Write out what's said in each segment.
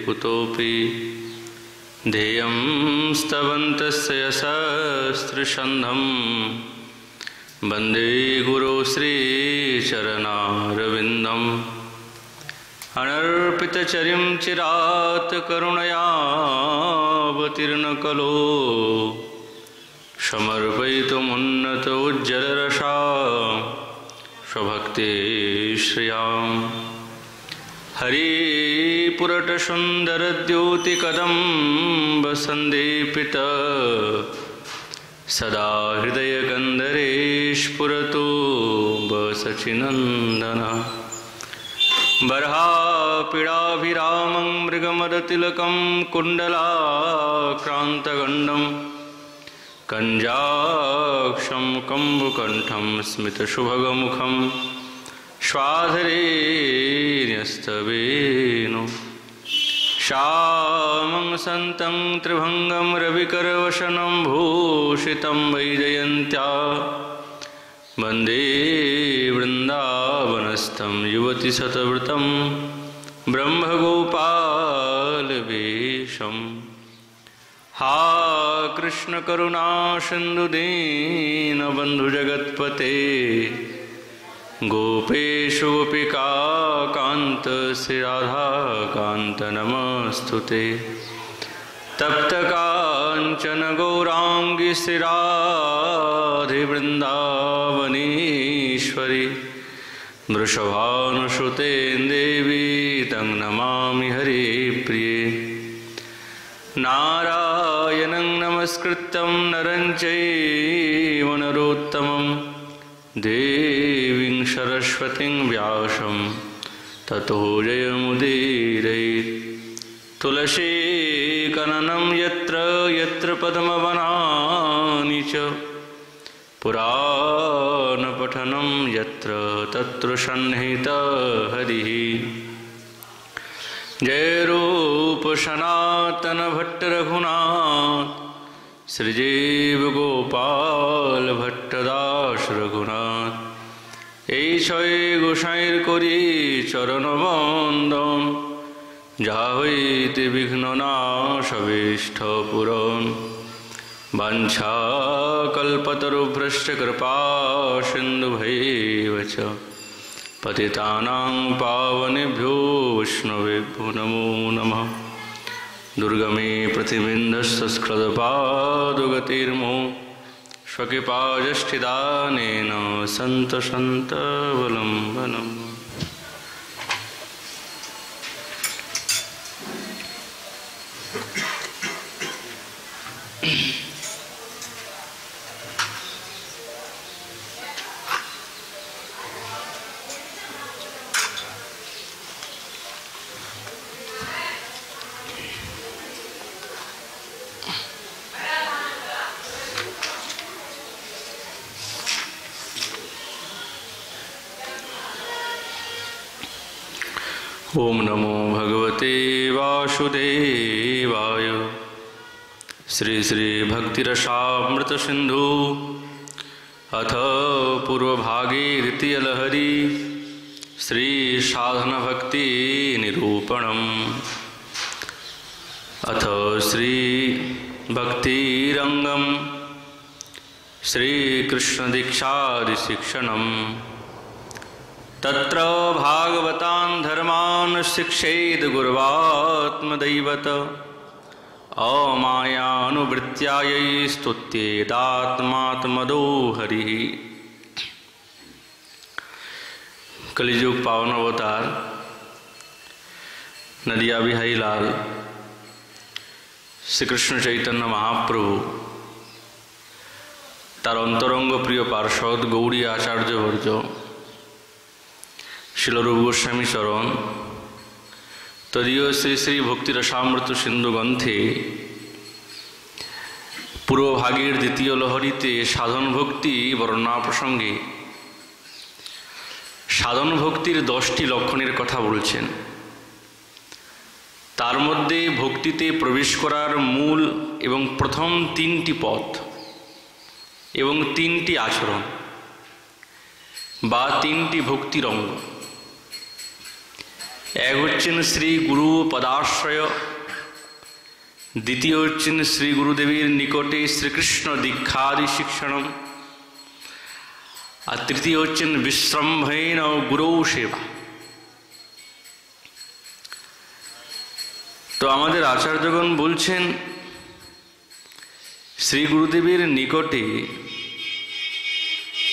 कुतोऽपि ध्येयं स्तवन्तस्य यशस्त्रसन्धं वन्दे गुरो श्रीचरणारविन्दम् अनर्पितचरिं चिरात् करुणयावतीर्णकलो समर्पयितुमुन्नत उज्ज्वलरसा स्वभक्ति श्रियाम् हरिपुरटसुन्दरद्योतिकदम्ब सन्दीपित सदा हृदयकन्दरे स्फुरतु बसचिनन्दनः बर्हापीडाभिरामं मृगमदतिलकं कुण्डलाक्रान्तगण्डं कञ्जाक्षं कम्बुकण्ठं स्मितशुभगमुखं श्वाधरे न्यस्तवेणु श्यामं सन्तं त्रिभङ्गं रविकरवशनं भूषितं वैजयन्त्या वन्दे वृन्दावनस्थं युवतिशतवृतं ब्रह्मगोपालवेशम् हा कृष्णकरुणा सिन्धुदीनबन्धुजगत्पते गोपेषु गोपिका कान्त श्रीराधाकान्त नमस्तुते तप्तकाञ्चन गौराङ्गी श्रीराधे वृन्दावनेश्वरी वृषभानुसुते देवी तं नमामि हरिप्रिये नारायणं नमस्कृत्यं नरं चैव नरोत्तमं देवीं सरस्वतीं व्यासं ततो जयमुदीरयेत् तुलसीकाननं यत्र यत्र पद्मवनानि च पुराणपठनं यत्र तत्र सन्निहितः हरिः जय रूप सनातन भट्ट रघुनाथ श्रीजीव गोपाल भट्टदास रघुनाथ ऐशय गोसाईर करी चरण बंदन जा हईते विघ्ननाशवेष्ठ पुराण वाञ्छा कल्पतरुभ्रश्च कृपा सिन्धुभैव च पतितानां पावनेभ्यो वैष्णवेभ्यो नमो नमः दुर्गमे प्रतिबिन्धस्स्खलपादगतिर्मो स्वकृपाजष्ठिदानेन सन्तसन्तवलम्बनम् ओम नमो भगवते वासुदेवाय श्री श्री भक्तिरसामृत सिंधु अथ पूर्वभागे द्वितीय लहरी श्री साधन भक्ति निरूपणम् अथ श्री भक्तिरंगम श्री कृष्ण दीक्षादि शिक्षणम् तत्र भागवतान् धर्मान् शिक्षेद गुरुवात्मदैवत अमायानुवृत्त्यायै स्तुत्येदात्मात्मदो हरिः। कलिजुग पावन अवतार नदिया बिहारी लाल श्री कृष्ण चैतन्य महाप्रभु तार अंतरंग प्रिय पार्षद गौड़ी आचार्यवर्य शिलरूप गोस्वामी चरण तदीय श्री श्री भक्तिरसामृत सिंधु ग्रंथे पूर्वभागेर द्वितीय लहरीते साधन भक्ति वर्णना प्रसंगे साधन भक्तिर 10टी लक्षणेर कथा बोलছেন। तार मध्य भक्तिते प्रवेश करार मूल एवं प्रथम 3टी पथ एवं 3टी आचरण बा 3टी भक्तिर अंग এক হচ্ছেন শ্রী গুরু পদাশ্রয়, দ্বিতীয় হচ্ছেন শ্রী গুরুদেবের নিকটে শ্রীকৃষ্ণ দীক্ষাদি শিক্ষণম, আর তৃতীয় হচ্ছেন বিশ্রম্ভেন গুরু সেবা। তো আমাদের আচার্যগণ বলছেন শ্রী গুরুদেবের নিকটে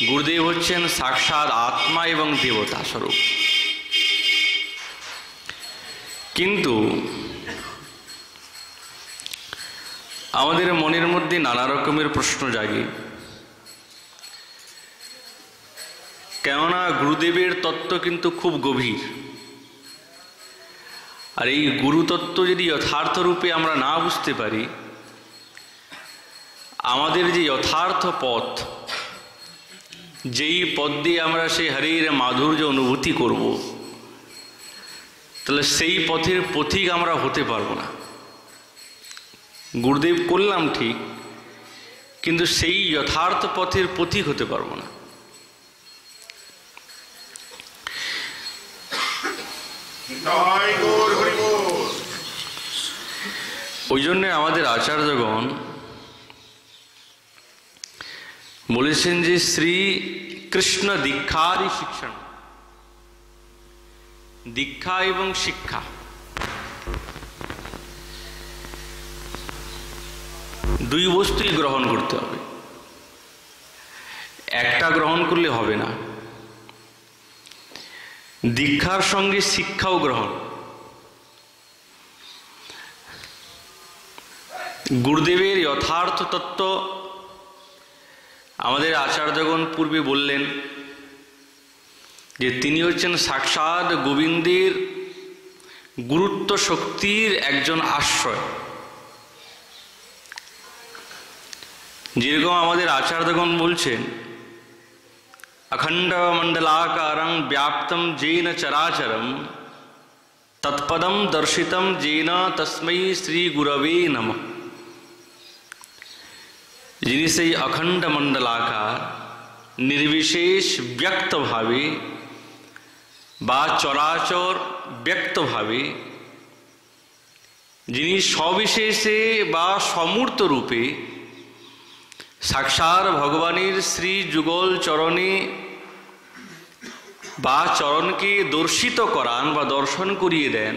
গুরুদেব হচ্ছেন সাক্ষাৎ আত্মা এবং দেবতা স্বরূপ। কিন্তু আমাদের মনের মধ্যে নানা রকমের প্রশ্ন জাগে, কেননা গুরুদেবের তত্ত্ব কিন্তু খুব গভীর, আর এই গুরুতত্ত্ব যদি যথার্থ রূপে আমরা না বুঝতে পারি, আমাদের যে যথার্থ পথ, যেই পথ দিয়ে আমরা সেই হরির মাধুর্য অনুভূতি করব, তাহলে সেই পথের পথিক আমরা হতে পারবো না। গুরুদেব করলাম ঠিক, কিন্তু সেই যথার্থ পথের পথিক হতে পারবো না। ওই জন্যে আমাদের আচার্যগণ বলেছেন যে শ্রী কৃষ্ণ দীক্ষাদি শিক্ষণ, দীক্ষা এবং শিক্ষা দুই বস্তুই গ্রহণ করতে হবে, একটা গ্রহণ করলে হবে না। দীক্ষার সঙ্গে শিক্ষাও গ্রহণ। গুরুদেবের যথার্থ তত্ত্ব আমাদের আচার্যগণ পূর্বে বললেন যে তিনি হচ্ছেন সাক্ষাৎ গোবিন্দের গুরুত্ব শক্তির একজন আশ্রয়। যেরকম আমাদের আচার্যগণ বলছেন अखंड मंडलाकारं व्याप्तं जेन चराचरं तत्पदं दर्शितं जेन तस्मै श्री गुरवे नमः। যিনি সেই অখণ্ড মণ্ডলাকার নির্বিশেষ ব্যক্তভাবে বা চরাচর ব্যক্তভাবে, যিনি সবিশেষে বা সমূর্ত রূপে সাক্ষাৎ ভগবানের শ্রী যুগল চরণে বা চরণকে দর্শিত করান বা দর্শন করিয়ে দেন,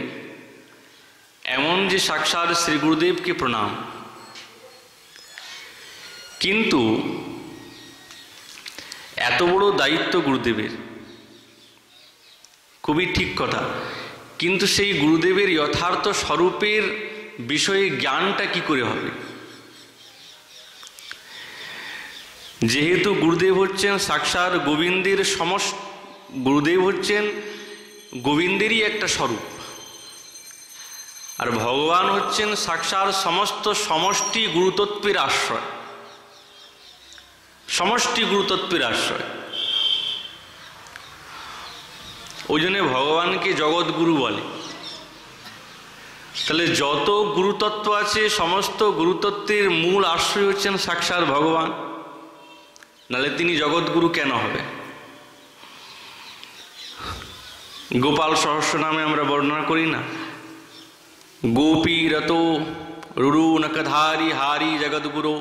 এমন যে সাক্ষাৎ শ্রী গুরুদেবকে প্রণাম। কিন্তু এত বড় দায়িত্ব গুরুদেবের, খুবই ঠিক কথা, কিন্তু সেই গুরুদেবের যথার্থ স্বরূপের বিষয়ে জ্ঞানটা কি করে হবে? যেহেতু গুরুদেব হচ্ছেন সাক্ষাৎ গোবিন্দের গুরুদেব হচ্ছেন গোবিন্দেরই একটা স্বরূপ, আর ভগবান হচ্ছেন সাক্ষাৎ সমস্ত সমষ্টি গুরুতত্ত্বের আশ্রয়, সমষ্টি গুরুতত্ত্বের আশ্রয়। ওই জন্যে ভগবানকে জগৎগুরু বলে। তাহলে যত গুরুতত্ত্ব আছে সমস্ত গুরুতত্ত্বের মূল আশ্রয় হচ্ছেন সাক্ষাৎ ভগবান, নাহলে তিনি জগৎগুরু কেন হবে? গোপাল সহস্র নামে আমরা বর্ণনা করি না, গোপী রত রুরু নকধারী হারি জগৎগুরু।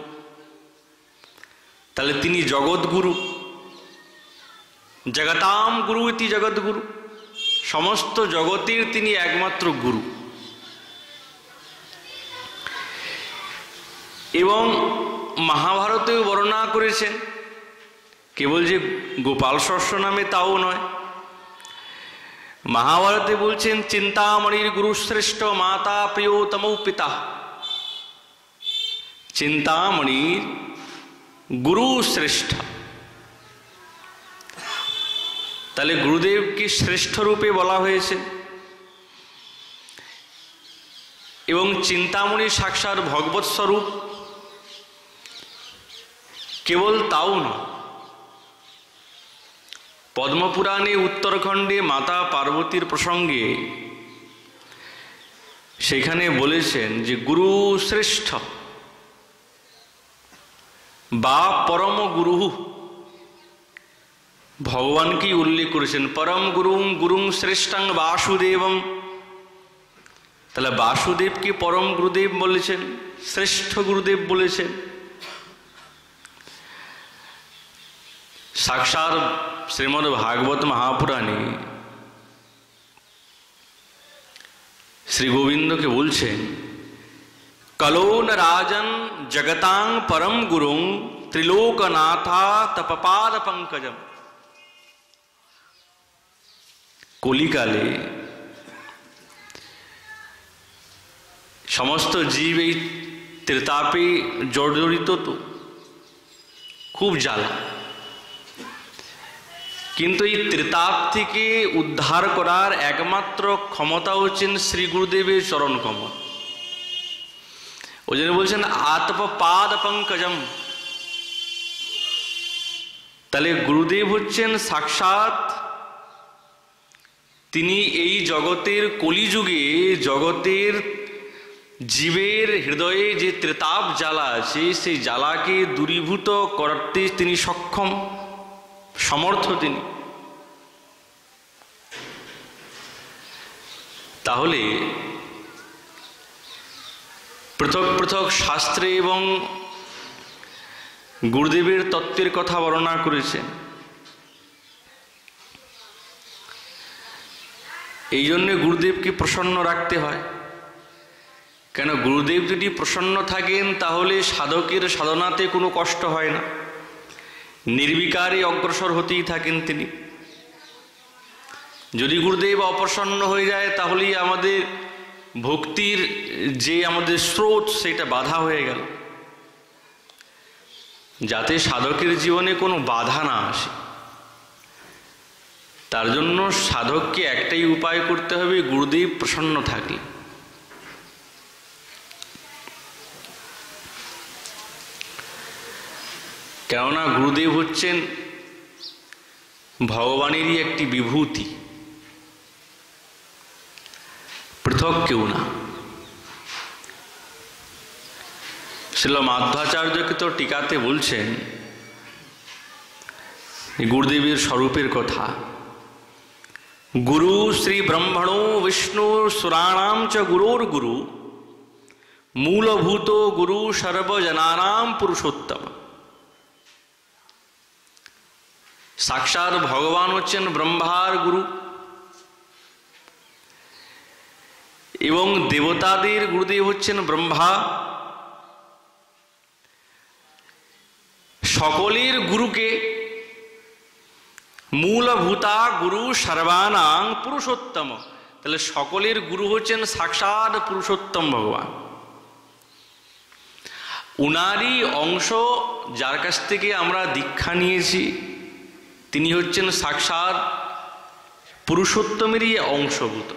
তাহলে তিনি জগৎগুরু, জগতাম গুরু ইতি জগৎগুরু, সমস্ত জগতের তিনি একমাত্র গুরু। এবং মহাভারতেও বর্ণনা করেছেন, কেবল যে গোপাল সহস্র নামে তাও নয়, মহাভারতে বলছেন চিন্তামণির গুরু শ্রেষ্ঠ মাতা প্রিয়তম পিতা। চিন্তামণির গুরু শ্রেষ্ঠ, তাহলে গুরুদেবকে শ্রেষ্ঠ রূপে বলা হয়েছে। এবং চিন্তামণি সাক্ষাৎ ভগবৎ স্বরূপ। কেবল তাও নয়, পদ্মপুরাণে উত্তরখণ্ডে মাতা পার্বতীর প্রসঙ্গে সেখানে বলেছেন যে গুরু শ্রেষ্ঠ বা পরম গুরু ভগবানকেই উল্লেখ করেছেন, পরম গুরুং গুরুং শ্রেষ্ঠং বাসুদেবম। তাহলে বাসুদেবকে পরম গুরুদেব বলেছেন, শ্রেষ্ঠ গুরুদেব বলেছেন। সাক্ষাৎ শ্রীমদ্ ভাগবত মহাপুরাণে শ্রী গোবিন্দকে বলছেন, কলো ন রাজন জগতাং পরম গুরুং ত্রিলোকনাথা তপপাদ পঙ্কজম। কলিকালে সমস্ত জীব এই ত্রিতাপে জর্জরিত, তো খুব জ্বালা, কিন্তু এই ত্রিতাপ থেকে উদ্ধার করার একমাত্র ক্ষমতা হচ্ছেন শ্রী গুরুদেবের চরণ কমল। ওই জন্য বলছেন আতপপাদ পঙ্কজম। তাহলে গুরুদেব হচ্ছেন সাক্ষাৎ, তিনি এই জগতের কলিযুগে জগতের জীবের হৃদয়ে যে ত্রিতাপ জ্বালা আছে সেই জ্বালাকে দূরীভূত করতে তিনি সক্ষম, সমর্থ তিনি। তাহলে পৃথক পৃথক শাস্ত্রে এবং গুরুদেবের তত্ত্বের কথা বর্ণনা করেছেন। এই জন্য গুরুদেবকে প্রসন্ন রাখতে হয়। কেন, গুরুদেব যদি প্রসন্ন থাকেন তাহলে সাধকের সাধনাতে কোনো কষ্ট হয় না, নির্বিকারে অগ্রসর হতেই থাকেন তিনি। যদি গুরুদেব অপ্রসন্ন হয়ে যায় তাহলে আমাদের ভক্তির যে আমাদের স্রোত সেটা বাধা হয়ে গেল। যাতে সাধকের জীবনে কোনো বাধা না আসে, তার জন্য সাধককে একটাই উপায় করতে হবে, গুরুদেব প্রসন্ন থাকলে। কেননা গুরুদেব হচ্ছেন ভগবানেরই একটি বিভূতি, পৃথক কেউ না। শ্রীল মাধ্বাচার্যকে তো টিকাতে বলছেন গুরুদেবের স্বরূপের কথা, গুরু শ্রী ব্রহ্মণো বিষ্ণু সুরাণাম চ গুরুর গুরু মূলভূত গুরু সর্বজনানাম পুরুষোত্তম। সাক্ষাৎ ভগবান হচ্ছেন ব্রহ্মার গুরু এবং দেবতাদের গুরুদেব হচ্ছেন ব্রহ্মা। সকলের গুরুকে মূলভূতা গুরু সর্বানাং পুরুষোত্তম। তাহলে সকলের গুরু হচ্ছেন সাক্ষাৎ পুরুষোত্তম ভগবান। উনারই অংশ, যার কাছ থেকে আমরা দীক্ষা নিয়েছি, তিনি হচ্ছেন সাক্ষাৎ পুরুষোত্তমেরই অংশভূত,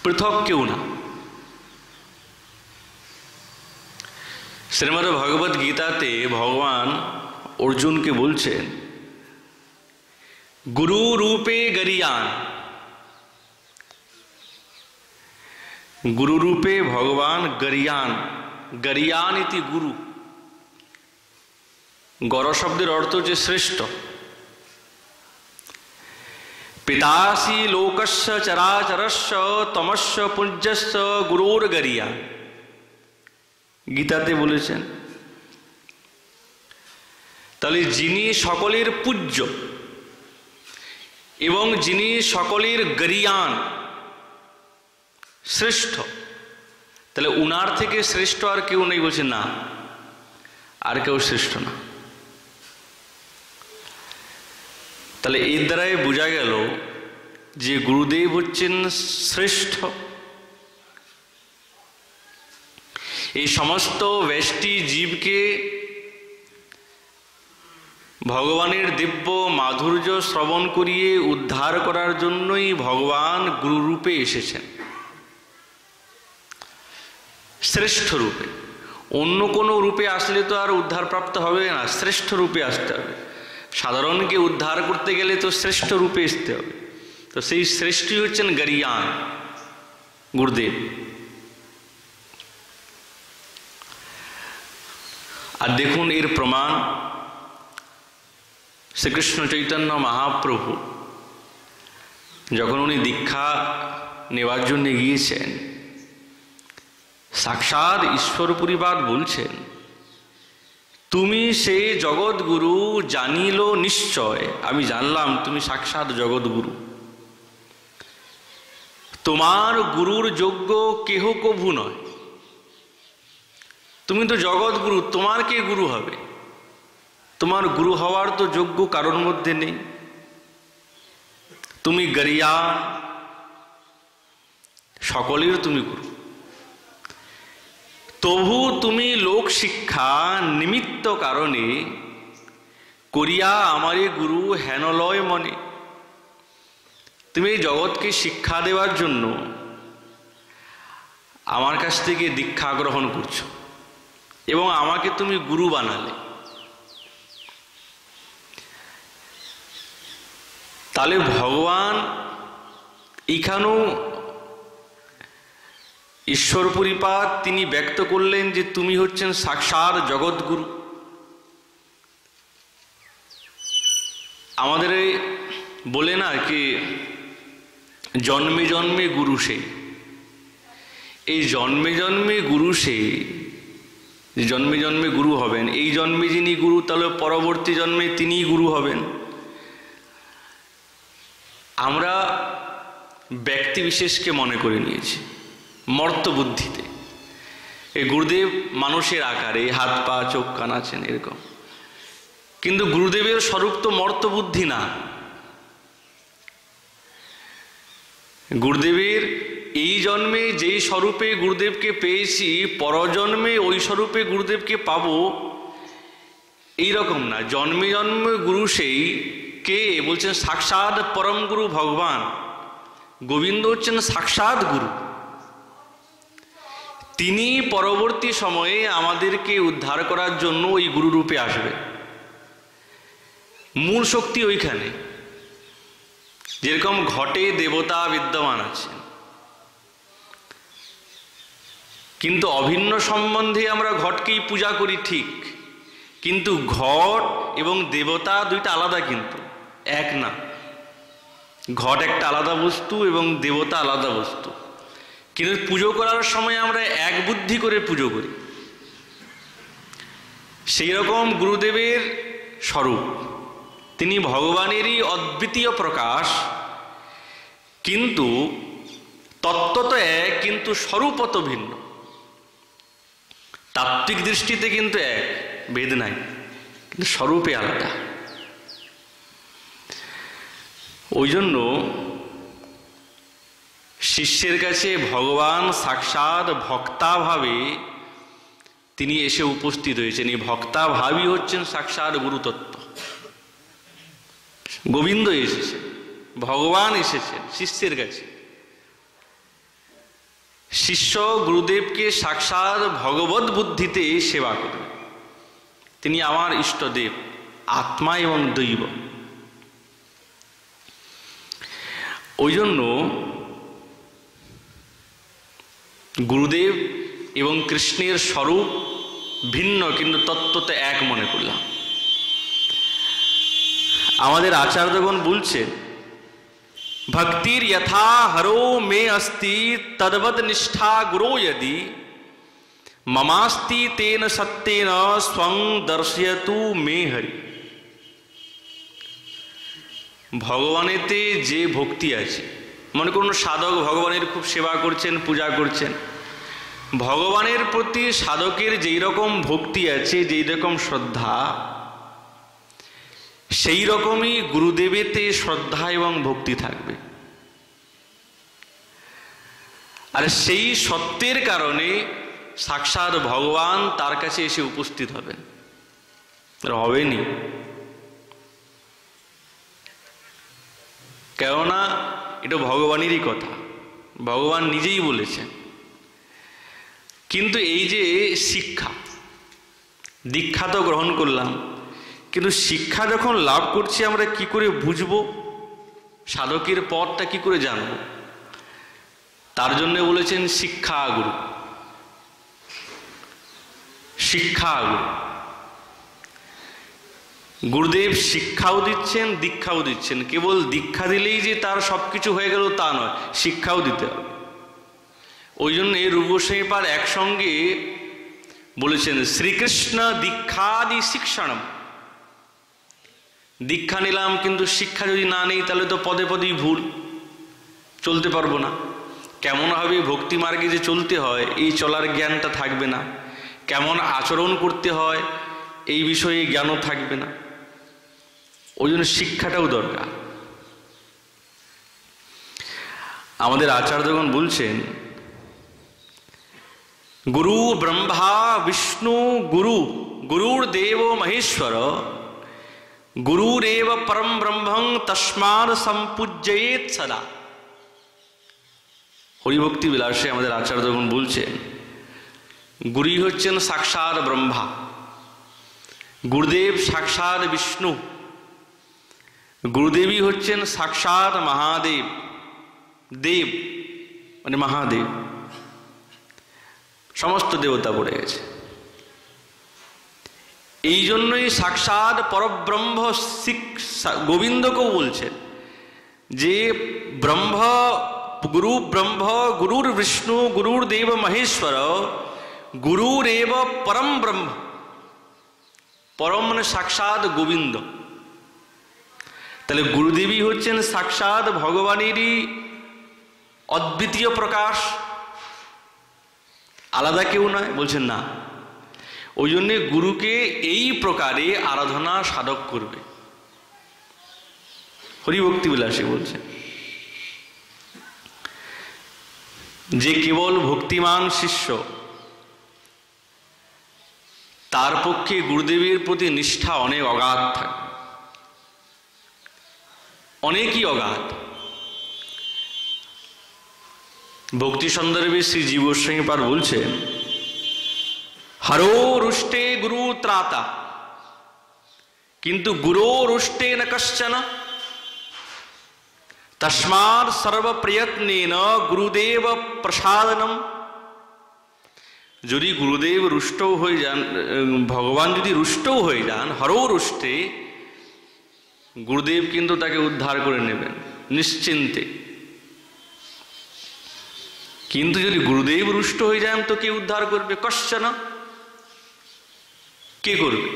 পৃথক কেউ না। শ্রীমদ্ ভগবদ গীতাতে ভগবান অর্জুনকে বলছেন, গুরু রূপে গরিয়ান। গুরু রূপে ভগবান গরিয়ান, গরিয়ান ইতি গুরু। গর শব্দের অর্থ হচ্ছে শ্রেষ্ঠ। পিতাসি লোকস্য চরাচরস্য তমস্য পুঞ্জস্য গুরুর গরিয়া। গীতাতে বলেছেন। তাহলে যিনি সকলের পূজ্য এবং যিনি সকলের গরিয়ান, শ্রেষ্ঠ, তাহলে উনার থেকে শ্রেষ্ঠ আর কেউ নেই। বলছে না, আর কেউ শ্রেষ্ঠ না। তাহলে এর দ্বারাই বোঝা গেল যে গুরুদেব হচ্ছেন শ্রেষ্ঠ। এই সমস্ত ব্যষ্টি জীবকে ভগবানের দিব্য মাধুর্য শ্রবণ করিয়ে উদ্ধার করার জন্যই ভগবান গুরুরূপে এসেছেন, শ্রেষ্ঠ রূপে। অন্য কোনো রূপে আসলে তো আর উদ্ধার প্রাপ্ত হবে না, শ্রেষ্ঠ রূপে আসতে হবে। সাধারণকে উদ্ধার করতে গেলে তো শ্রেষ্ঠ রূপে আসতে হবে। তো সেই শ্রেষ্ঠই হচ্ছেন গরিয়ান, গুরুদেব। আর দেখুন এর প্রমাণ শ্রীকৃষ্ণ চৈতন্য মহাপ্রভু যখন উনি দীক্ষা নেওয়ার জন্য গিয়েছেন, সাক্ষাৎ ঈশ্বরপুরীপাদ বলছেন, তুমি সে জগৎগুরু জানিল নিশ্চয়। আমি জানলাম তুমি সাক্ষাৎ জগৎগুরু। তোমার গুরুর যোগ্য কেহ কভু নয়। তুমি তো জগৎগুরু, তোমার কে গুরু হবে? তোমার গুরু হওয়ার তো যোগ্য কারোর মধ্যে নেই। তুমি গরিয়ান, সকলের তুমি গুরু। তবু তুমি লোক শিক্ষা নিমিত্ত কারণে করিয়া আমারে গুরু হেনলয় মনে। তুমি এই জগৎকে শিক্ষা দেওয়ার জন্য আমার কাছ থেকে দীক্ষা গ্রহণ করছো এবং আমাকে তুমি গুরু বানালে। তাহলে ভগবান এখানেও ঈশ্বরপুরীপাদ তিনি ব্যক্ত করলেন যে তুমি হচ্ছেন সাক্ষাৎ জগৎগুরু। আমাদের বলে না কি জন্মে জন্মে গুরু সে। এই জন্মে জন্মে গুরু সে, জন্মে জন্মে গুরু হবেন। এই জন্মে যিনি গুরু, তাহলে পরবর্তী জন্মে তিনিই গুরু হবেন। আমরা ব্যক্তি বিশেষকে মনে করে নিয়েছি মর্ত বুদ্ধিতে। এই গুরুদেব মানুষের আকারে, হাত পা চোখ কান আছেন এরকম, কিন্তু গুরুদেবের স্বরূপ তো মর্ত বুদ্ধি না। গুরুদেবের এই জন্মে যেই স্বরূপে গুরুদেবকে পেয়েছি, পরজন্মে ওই স্বরূপে গুরুদেবকে পাবো এইরকম না। জন্মে জন্মে গুরু সেই কে বলছেন সাক্ষাৎ পরম গুরু ভগবান। গোবিন্দ হচ্ছেন সাক্ষাৎ গুরু। তিনি পরবর্তী সময়ে আমাদেরকে উদ্ধার করার জন্য ওই গুরু রূপে আসবে। মূল শক্তি ওইখানে। যেরকম ঘটে দেবতা বিদ্যমান আছেন, কিন্তু অভিন্ন সম্বন্ধে আমরা ঘটকেই পূজা করি ঠিক, কিন্তু ঘট এবং দেবতা দুইটা আলাদা, কিন্তু এক না। ঘট একটা আলাদা বস্তু এবং দেবতা আলাদা বস্তু, কিন্তু পুজো করার সময় আমরা এক বুদ্ধি করে পুজো করি। সেই রকম গুরুদেবের স্বরূপ, তিনি ভগবানেরই অদ্বিতীয় প্রকাশ, কিন্তু তত্ত্বত এক, কিন্তু স্বরূপত ভিন্ন। তাত্ত্বিক দৃষ্টিতে কিন্তু এক, ভেদ নাই, কিন্তু স্বরূপে আলাদা। ওই জন্য শিষ্যের কাছে ভগবান সাক্ষাৎ ভক্তাভাবে তিনি এসে উপস্থিত হয়েছেন। এই ভক্তাভাবই হচ্ছেন সাক্ষাৎ গুরুতত্ত্ব। গোবিন্দ এসেছেন, ভগবান এসেছেন শিষ্যের কাছে। শিষ্য গুরুদেবকে সাক্ষাৎ ভগবত বুদ্ধিতে সেবা করবে। তিনি আমার ইষ্টদেব, আত্মা এবং দৈব। ওই জন্য গুরুদেব এবং কৃষ্ণের স্বরূপ ভিন্ন, কিন্তু তত্ত্বতে এক মনে করলাম। আমাদের আচার্যগণ বলছেন, ভক্তির যথা হরো মে অস্তি তদ্বদ নিষ্ঠা গুরো यदि মমাস্তি তেন সত্যেন স্বং দর্শয়তু মে হরি। ভগবানেতে যে ভক্তি আছে, মনে করুন সাধক ভগবানের খুব সেবা করছেন, পূজা করছেন, ভগবানের প্রতি সাধকের যেই রকম ভক্তি আছে, যেই রকম শ্রদ্ধা, সেই রকমই গুরুদেবেতে শ্রদ্ধা এবং ভক্তি থাকবে। আর সেই সত্যের কারণে সাক্ষাৎ ভগবান তার কাছে এসে উপস্থিত হবেন, হবেনি। কেননা এটা ভগবানেরই কথা, ভগবান নিজেই বলেছেন। কিন্তু এই যে শিক্ষা, দীক্ষা তো গ্রহণ করলাম, কিন্তু শিক্ষা যখন লাভ করছি আমরা কি করে বুঝবো, সাধকের পথটা কি করে জানব? তার জন্য বলেছেন শিক্ষা গুরু। শিক্ষা গুরু গুরুদেব শিক্ষাও দিচ্ছেন, দীক্ষাও দিচ্ছেন। কেবল দীক্ষা দিলেই যে তার সব কিছু হয়ে গেল তা নয়, শিক্ষাও দিতে হবে। ওই জন্যে রূপ গোস্বামী পাদ একসঙ্গে বলেছেন শ্রীকৃষ্ণ দীক্ষাদি শিক্ষণম। দীক্ষা নিলাম কিন্তু শিক্ষা যদি না নেই তাহলে তো পদে পদেই ভুল, চলতে পারবো না। কেমনভাবে ভক্তি মার্গে যে চলতে হয় এই চলার জ্ঞানটা থাকবে না, কেমন আচরণ করতে হয় এই বিষয়ে জ্ঞানও থাকবে না। ওই জন্য শিক্ষাটাও দরকার। আমাদের আচার্যগণ বলছেন গুরু ব্রহ্মা বিষ্ণু গুরু, গুরুর দেব মহেশ্বর, গুরুরেব পরম ব্রহ্মং তস্মাৎ সম্পূজ্যেত সদা। হরিভক্তি বিলাসে আমাদের আচার্যগণ বলছেন গুরুই হচ্ছেন সাক্ষাৎ ব্রহ্মা, গুরুদেব সাক্ষাৎ বিষ্ণু, গুরুদেবী হচ্ছেন সাক্ষাৎ মহাদেব। দেব মানে মহাদেব, সমস্ত দেবতা পড়ে গেছে। এই জন্যই সাক্ষাৎ পরব্রহ্ম গোবিন্দকেও বলছেন যে ব্রহ্ম গুরু ব্রহ্ম গুরুর বিষ্ণু গুরুর দেব মহেশ্বর, গুরুরেব পরম ব্রহ্ম। পরম মানে সাক্ষাৎ গোবিন্দ। তাহলে গুরুদেবী হচ্ছেন সাক্ষাৎ ভগবানেরই অদ্বিতীয় প্রকাশ, আলাদা কেউ নয়। বলছেন না, ওই জন্যে গুরুকে এই প্রকারে আরাধনা সাধক করবে। হরিভক্তি বিলাসী বলছেন যে কেবল ভক্তিমান শিষ্য তার পক্ষে গুরুদেবের প্রতি নিষ্ঠা অনেক অগাধ থাকে, অনেকই অগাধ। ভক্তি সন্দর্ভে শ্রী জীব গোস্বামী পাদ বলছেন হরো রুষ্টে গুরু ত্রাতা কিন্তু গুরো রুষ্টে ন কশ্চন, তস্মাৎ সর্ব প্রয়ত্নেন গুরুদেব প্রসাদনম। যদি গুরুদেব রুষ্টও হয়ে যান, ভগবান যদি রুষ্টও হয়ে যান, হরো রুষ্টে, গুরুদেব কিন্তু তাকে উদ্ধার করে নেবেন নিশ্চিন্তে। কিন্তু যদি গুরুদেব রুষ্ট হয়ে যান তো কে উদ্ধার করবে? কশ্চন, কে করবে?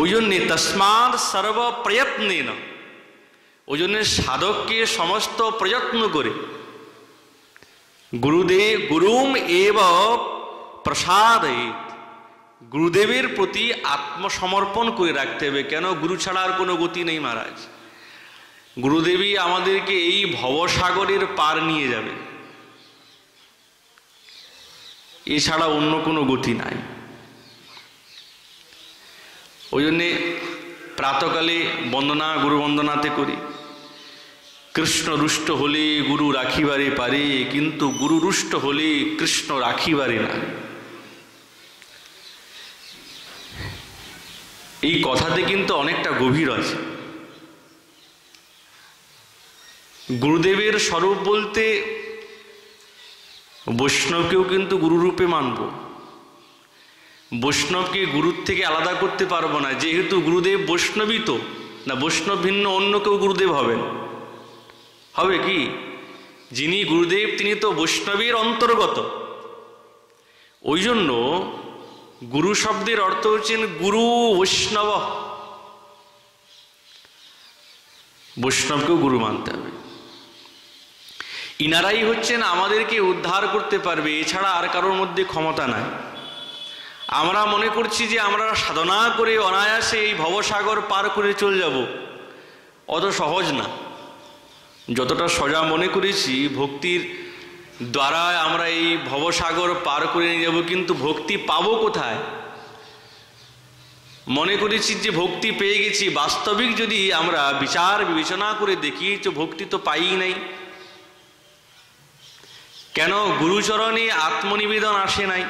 ওই জন্যে তস্মাৎ সর্ব প্রয়ত্নেন, ওই জন্যে সাধককে সমস্ত প্রযত্ন করে গুরুদেব গুরুম এব প্রসাদয়েৎ, গুরুদেবের প্রতি আত্মসমর্পণ করে রাখতে হবে। কেন? গুরু ছাড়া আর কোনো গতি নেই মহারাজ। গুরুদেবী আমাদেরকে এই ভবসাগরের পার নিয়ে যাবে, এছাড়া অন্য কোনো গতি নাই। ওই জন্যে প্রাতকালে বন্দনা গুরু বন্দনাতে করি, কৃষ্ণ রুষ্ট হলে গুরু রাখিবারে পারে, কিন্তু গুরু রুষ্ট হলে কৃষ্ণ রাখিবারে না। এই কথাতে কিন্তু অনেকটা গভীর আছে। গুরুদেবের স্বরূপ বলতে বৈষ্ণবকেও কিন্তু গুরুরূপে মানব, বৈষ্ণবকে গুরুর থেকে আলাদা করতে পারবো না। যেহেতু গুরুদেব বৈষ্ণবই, তো না বৈষ্ণব ভিন্ন অন্য কেউ গুরুদেব হবেন? হবে কি? যিনি গুরুদেব তিনি তো বৈষ্ণবের অন্তর্গত। ওই জন্য গুরু শব্দের অর্থ হচ্ছেন গুরু বৈষ্ণব, বৈষ্ণবকেও গুরু মানতে হবে। ইনারাই হচ্ছেন আমাদেরকে উদ্ধার করতে পারবে, এছাড়া আর কারোর মধ্যে ক্ষমতা নাই। আমরা মনে করছি যে আমরা সাধনা করে অনায়াসে এই ভবসাগর পার করে চলে যাব, অত সহজ না। যতটা সোজা মনে করেছি ভক্তির দ্বারা আমরা এই ভবসাগর পার করে নিয়ে যাব, কিন্তু ভক্তি পাবো কোথায়? মনে করেছি যে ভক্তি পেয়ে গেছি, বাস্তবিক যদি আমরা বিচার বিবেচনা করে দেখি তো ভক্তি তো পাই নাই। কেন? গুরুচরণে আত্মনিবেদন আসে নাই।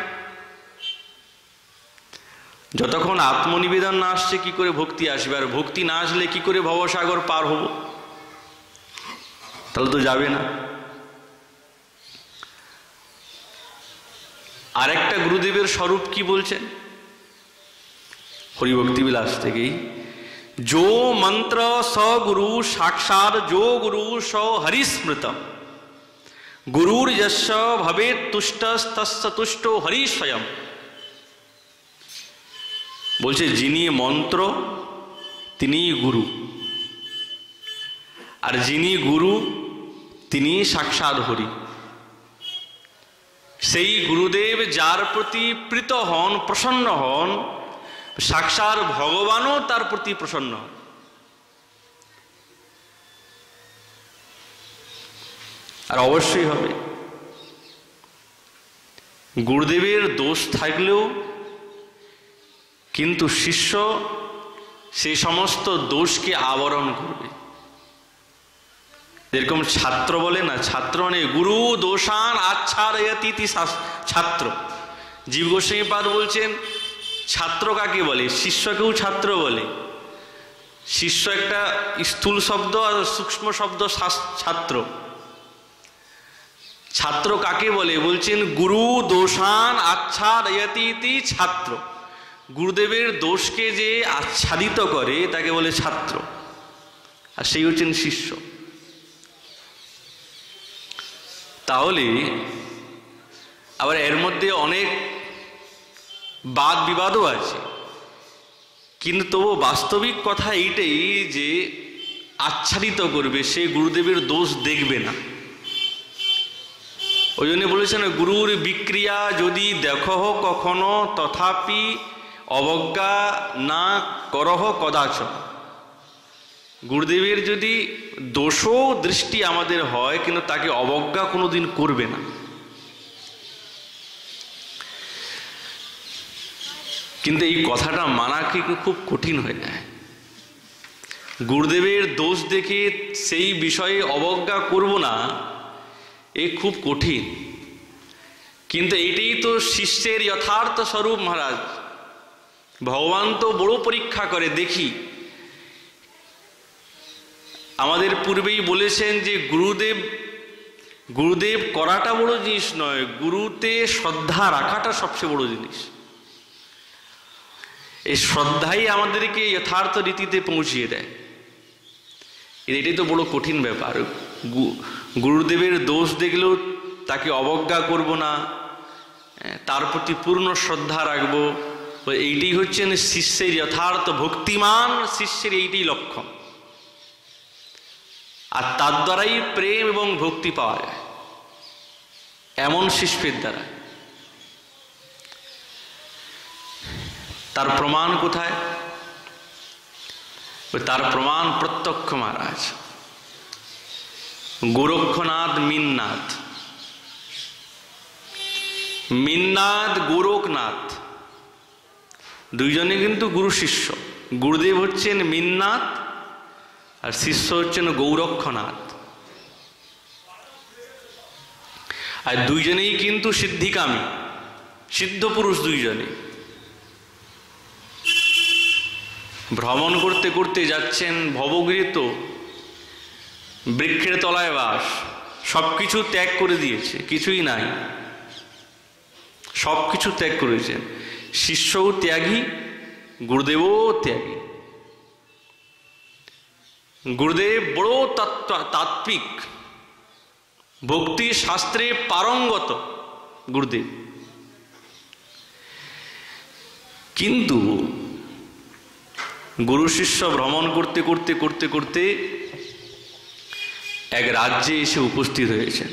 যতক্ষণ আত্মনিবেদন না আসছে কি করে ভক্তি আসবে? আর ভক্তি না আসলে কি করে ভবসাগর পার হব? তাহলে তো যাবে না। আরেকটা গুরুদেবের স্বরূপ কি বলছেন? হরিভক্তি বিলাস থেকেই, जो मंत्र स गुरु साक्षात जो गुरु स हरिस्मृत गुरुर यस्य भवेत् तुष्टस्तस्य तुष्टो हरि स्वयं। বলছে যিনি মন্ত্র তিনি গুরু, আর যিনি গুরু তিনি সাক্ষাৎ হরি। সেই গুরুদেব যার প্রতি প্রীত হন, প্রসন্ন হন, সাক্ষাৎ ভগবানও তার প্রতি প্রসন্ন হন। আর অবশ্যই হবে। গুরুদেবের দোষ থাকলেও কিন্তু শিষ্য সেই সমস্ত দোষকে আবরণ করবে। যেরকম ছাত্র বলে না, ছাত্র মানে গুরু দোষান আচ্ছাদয়তি ছাত্র। জীব গোস্বামীপাদ বলছেন ছাত্র কাকে বলে? শিষ্যকেও ছাত্র বলে। শিষ্য একটা স্থূল শব্দ আর সূক্ষ্ম শব্দ ছাত্র। ছাত্র কাকে বলে? বলছেন গুরু দোষান আচ্ছাদয়তি ছাত্র। গুরুদেবের দোষকে যে আচ্ছাদিত করে তাকে বলে ছাত্র, আর সেই হচ্ছেন শিষ্য। তাহলে আবার এর মধ্যে অনেক বাদ বিবাদও আছে, কিন্তু তবু বাস্তবিক কথা এইটাই যে আচ্ছাদিত করবে, সে গুরুদেবের দোষ দেখবে না। ওই জন্য বলেছেন গুরুর বিক্রিয়া যদি দেখো কখনো তথাপি অবজ্ঞা না করহ কদাচন। গুরুদেবের যদি দোষও দৃষ্টি আমাদের হয়, কিন্তু তাকে অবজ্ঞা কোনোদিন করবে না। কিন্তু এই কথাটা মানা কিন্তু খুব কঠিন হয়ে যায়। গুরুদেবের দোষ দেখে সেই বিষয়ে অবজ্ঞা করব না, এ খুব কঠিন। কিন্তু এটাই তো শিষ্যের যথার্থ স্বরূপ মহারাজ। ভগবান তো বড় পরীক্ষা করে। দেখি, আমাদের পূর্বেই বলেছেন যে গুরুদেব করাটা বড় জিনিস নয়, গুরুতে শ্রদ্ধা রাখাটা সবচেয়ে বড় জিনিস। এই শ্রদ্ধাই আমাদেরকে যথার্থ রীতিতে পৌঁছিয়ে দেয়। এটাই তো বড় কঠিন ব্যাপার। গুরুদেবের দোষ দেখলেও তাকে অবজ্ঞা করব না, তার প্রতি পূর্ণ শ্রদ্ধা রাখবো। এইটাই হচ্ছেন শিষ্যের যথার্থ ভক্তিমান শিষ্যের এইটাই লক্ষণ। আর তার দ্বারাই প্রেম এবং ভক্তি পাওয়া যায়, এমন শিষ্যের দ্বারা। তার প্রমাণ কোথায়? তার প্রমাণ প্রত্যক্ষ মহারাজ। গোরক্ষনাথ মিননাথ, মিননাথ গোরখনাথ দুইজনে কিন্তু গুরু শিষ্য। গুরুদেব হচ্ছেন মিননাথ আর শিষ্য হচ্ছেন গৌরক্ষনাথ। আর দুইজনেই কিন্তু সিদ্ধিকামী, সিদ্ধ পুরুষ দুইজনে। ভ্রমণ করতে করতে যাচ্ছেন ভবগৃহীত, বৃক্ষের তলায় বাস, সবকিছু ত্যাগ করে দিয়েছে, কিছুই নাই, সবকিছু ত্যাগ করেছেন। শিষ্যও ত্যাগী, গুরুদেবও ত্যাগী। গুরুদেব বড় তাত্ত্বিক, ভক্তি শাস্ত্রে পারঙ্গত গুরুদেব। কিন্তু গুরু শিষ্য ভ্রমণ করতে করতে করতে করতে এক রাজ্যে এসে উপস্থিত হয়েছেন।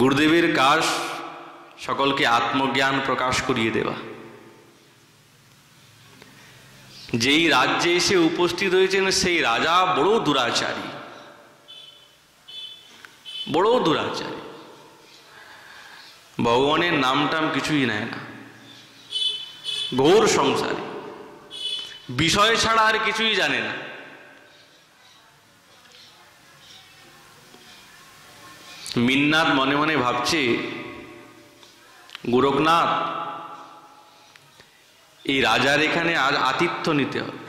গুরুদেবের কাজ সকলকে আত্মজ্ঞান প্রকাশ করিয়ে দেওয়া। যেই রাজ্যে এসে উপস্থিত হয়েছেন সেই রাজা বড় দুরাচারী, বড় দুরাচারী। ভগবানের নাম টাম কিছুই নেয় না, ঘোর সংসারী, বিষয় ছাড়া আর কিছুই জানে না। মিননাথ মনে মনে ভাবছে, গোরখনাথ এই রাজার এখানে আজ আতিথ্য নিতে হবে।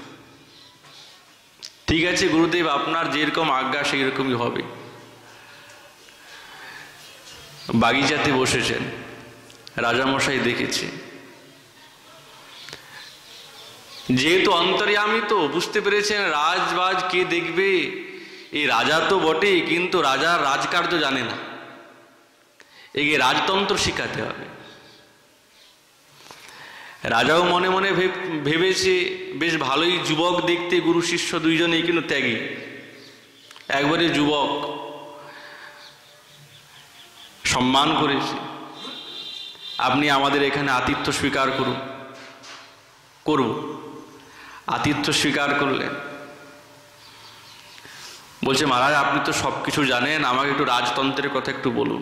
ঠিক আছে গুরুদেব, আপনার যেরকম আজ্ঞা সেই রকমই হবে। বাগিচাতে বসেছেন, রাজামশাই দেখেছে যেহেতু অন্তর্যামী তো বুঝতে পেরেছেন রাজবাজ কে দেখবে, এই রাজা তো বটেই, কিন্তু রাজার রাজকার্য জানে না, একে রাজতন্ত্র শিখাতে হবে। রাজাও মনে মনে ভেবেছে বেশ ভালোই যুবক দেখতে, গুরু শিষ্য দুইজনেই কিন্তু ত্যাগী, একবারে যুবক, সম্মান করেছে, আপনি আমাদের এখানে আতিথ্য স্বীকার করুন। করব। আতিথ্য স্বীকার করলেন। বলছে মহারাজ আপনি তো সব কিছু জানেন, আমাকে একটু রাজতন্ত্রের কথা একটু বলুন।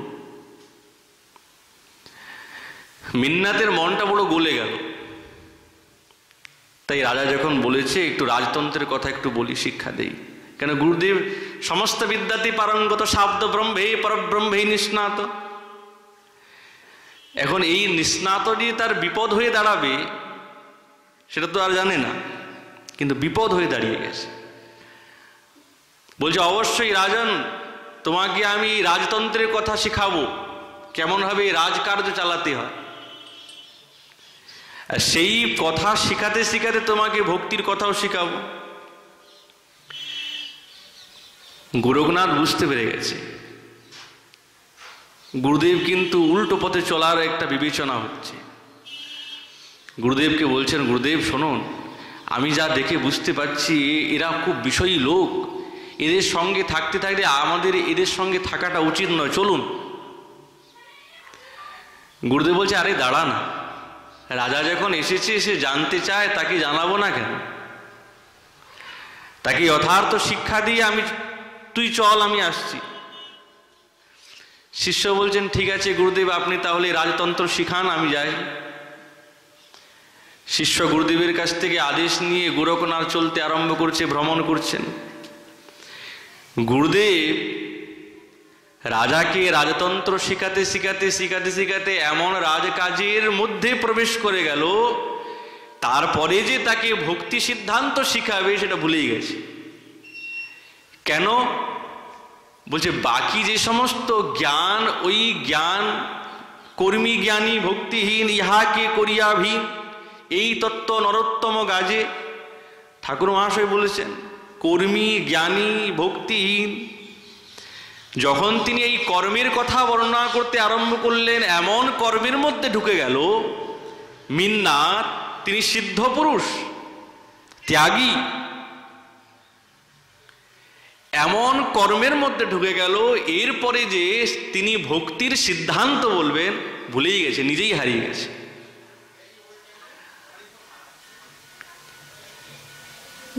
মিন্নাতের মনটা বড় গলে গেল, তাই রাজা যখন বলেছে একটু রাজতন্ত্রের কথা একটু বলি, শিক্ষা দেই। কেন গুরুদেব সমস্ত বিদ্যাতে পারঙ্গত, শাব্দ ব্রহ্মে পরব্রহ্মে নিষ্ণাত। এখন এই নিষ্ণাত দিয়ে তার বিপদ হয়ে দাঁড়াবে সেটা তো আর জানে না, কিন্তু বিপদ হয়ে দাঁড়িয়ে গেছে। বলছে অবশ্যই রাজন, তোমাকে আমি রাজতন্ত্রের কথা শিখাবো, কেমনভাবে রাজকার্য চালাতে হয়। আর সেই কথা শিখাতে শিখাতে তোমাকে ভক্তির কথাও শিখাবো। গোরখনাথ বুঝতে পেরে গেছে গুরুদেব কিন্তু উল্টো পথে চলার একটা বিবেচনা হচ্ছে। গুরুদেবকে বলছেন গুরুদেব শুনুন, আমি যা দেখে বুঝতে পারছি এরা খুব বিষয়ী লোক, এদের সঙ্গে থাকতে থাকতে আমাদের এদের সঙ্গে থাকাটা উচিত নয়, চলুন। গুরুদেব বলছে আরে দাঁড়া না, রাজা যখন এসেছে সে জানতে চায়, তাকে জানাবো না কেন? তাকে যথার্থ শিক্ষা দিয়ে তুই চল আমি আসছি। শিষ্য বলছেন ঠিক আছে গুরুদেব, আপনি তাহলে রাজতন্ত্র শিখান, আমি যাই। শিষ্য গুরুদেবের কাছ থেকে আদেশ নিয়ে গোরখনাথ চলতে আরম্ভ করছে, ভ্রমণ করছেন। গুরুদেব রাজাকে রাজতন্ত্র শিখাতে শিখাতে শিখাতে শিখাতে এমন রাজকাজের মধ্যে প্রবেশ করে গেল, তারপরে যে তাকে ভক্তি সিদ্ধান্ত শিখাবে সেটা ভুলেই গেছে। কেন? বলছে বাকি যে সমস্ত জ্ঞান, ওই জ্ঞান কর্মী জ্ঞানী ভক্তিহীন, ইহাকে করিয়াভীন, এই তত্ত্ব নরোত্তম গাজে। ঠাকুর মহাশয় বলেছেন কর্মী জ্ঞানী ভক্তিহীন। যখন তিনি এই কর্মের কথা বর্ণনা করতে আরম্ভ করলেন, এমন কর্মের মধ্যে ঢুকে গেল মিন্নাত, তিনি সিদ্ধ পুরুষ, ত্যাগী, এমন কর্মের মধ্যে ঢুকে গেল, এরপরে যে তিনি ভক্তির সিদ্ধান্ত বলবেন ভুলেই গেছে, নিজেই হারিয়ে গেছে।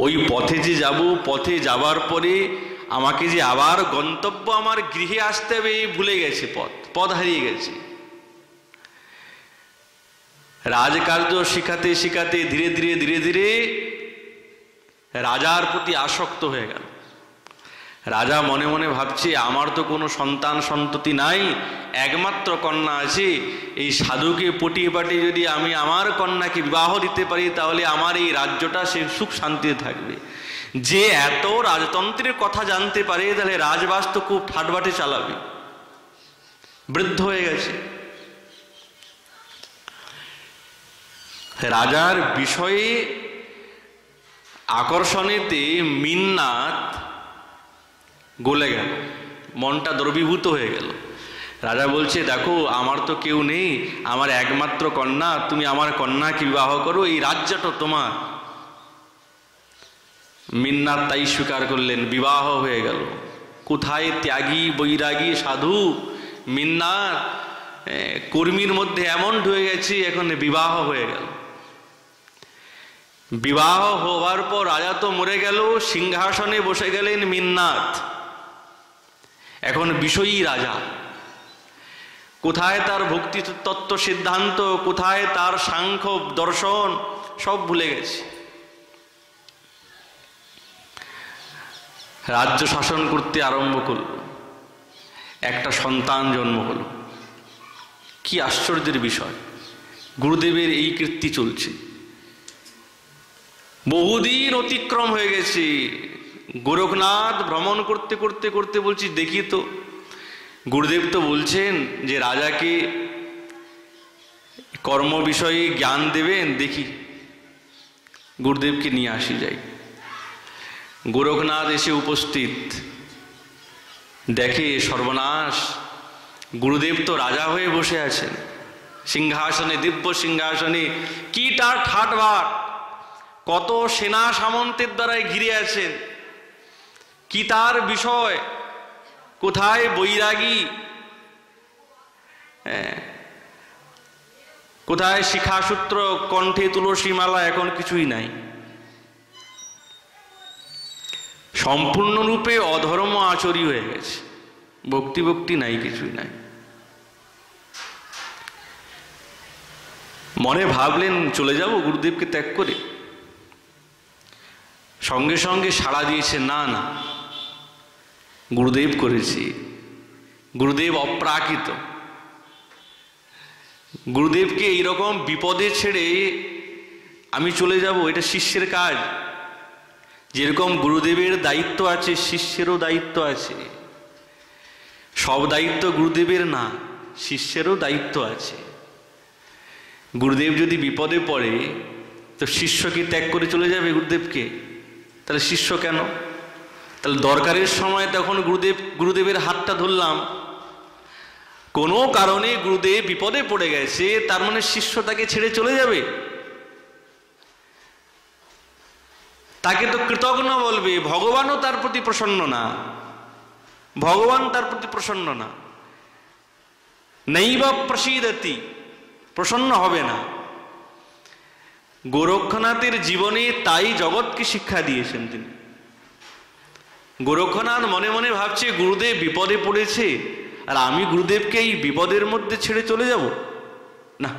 ওই পথে যে যাব, পথে যাবার পরে আমাকে যে আবার গন্তব্য আমার গৃহে আসতে হবে ভুলে গেছে, পথ হারিয়ে গেছে। রাজকার্য শিখাতে শিখাতে ধীরে ধীরে ধীরে ধীরে রাজার প্রতি আসক্ত হয়ে গেল। রাজা মনে মনে ভাবছে আমার তো কোনো সন্তান সন্ততি নাই, একমাত্র কন্যা আছে, এই সাধুকে পটিয়ে পাটিয়ে যদি আমি আমার কন্যাকে বিবাহ দিতে পারি তাহলে আমার এই রাজ্যটা সে সুখ শান্তিতে থাকবে। যে এত রাজতন্ত্রের কথা জানতে পারে তাহলে রাজবাস তো খুব ঠাটবাটে চালাবে। বৃদ্ধ হয়ে গেছে। রাজার বিষয়ে আকর্ষণেতে মিন্নাত গলে গেল, মনটা দ্রবীভূত হয়ে গেল। রাজা বলছে দেখো আমার তো কেউ নেই, আমার একমাত্র কন্যা, তুমি আমার কন্যাকে বিবাহ করো, এই রাজ্যটা তোমার। মিন্নাত তাই স্বীকার করলেন, বিবাহ হয়ে গেল। কোথায় ত্যাগী বৈরাগী সাধু, মিন্নাত কর্মীর মধ্যে এমন ঢুকে গেছে, এখন বিবাহ হয়ে গেল। বিবাহ হওয়ার পর রাজা তো মরে গেল, সিংহাসনে বসে গেলেন মিন্নাত, এখন বিষয়ী রাজা। কোথায় তার ভক্তি তত্ত্ব সিদ্ধান্ত, কোথায় তার সাংখ্য দর্শন, সব ভুলে গেছে। রাজ্য শাসন করতে আরম্ভ করল, একটা সন্তান জন্ম হলো। কি আশ্চর্যের বিষয়, গুরুদেবের এই কীর্তি চলছে, বহুদিন অতিক্রম হয়ে গেছে। গোরখনাথ ভ্রমণ করতে করতে করতে বলছি দেখি তো, গুরুদেব তো বলছেন যে রাজাকে কর্ম বিষয়ে জ্ঞান দেবেন, দেখি। গুরুদেবকে নিয়ে আসি যাই। গোরখনাথ এসে উপস্থিত, দেখে সর্বনাশ, গুরুদেব তো রাজা হয়ে বসে আছেন সিংহাসনে, দিব্য সিংহাসনে। কি তার ঠাটবাট, কত সেনা সামন্তের দ্বারাই ঘিরে আছেন, কি তার বিষয়, কোথায় বৈরাগী, কোথায় শিখাসূত্র, কণ্ঠে তুলসী মালা, এখন কিছুই নাই। সম্পূর্ণরূপে অধর্ম আচরী হয়ে গেছে, ভক্তি ভক্তি নাই, কিছুই নাই। মনে ভাবলেন চলে যাব গুরুদেবকে ত্যাগ করে। সঙ্গে সঙ্গে সাড়া দিয়েছে, না না, গুরুদেব করেছি, গুরুদেব অপ্রাকৃত। গুরুদেবকে এইরকম বিপদে ছেড়ে আমি চলে যাব, এটা শিষ্যের কাজ। যেরকম গুরুদেবের দায়িত্ব আছে, শিষ্যেরও দায়িত্ব আছে। সব দায়িত্ব গুরুদেবের না, শিষ্যেরও দায়িত্ব আছে। গুরুদেব যদি বিপদে পড়ে তো শিষ্যকে ত্যাগ করে চলে যাবে গুরুদেবকে? তাহলে শিষ্য কেন? তাহলে দরকারের সময় তখন গুরুদেবের হাতটা ধরলাম, কোনো কারণে গুরুদেব বিপদে পড়ে গেছে, তার মানে শিষ্য তাকে ছেড়ে চলে যাবে? তাকে তো কৃতজ্ঞ বলবে। ভগবানও তার প্রতি প্রসন্ন না, ভগবান তার প্রতি প্রসন্ন না। নৈব প্রসীদতি, প্রসন্ন হবে না। গোরক্ষনাথের জীবনে তাই জগৎকে শিক্ষা দিয়েছেন তিনি। গোরক্ষনাথ মনে মনে ভাবছে গুরুদেব বিপদে পড়েছে, আর আমি গুরুদেবকে এই বিপদের মধ্যে ছেড়ে চলে যাব না।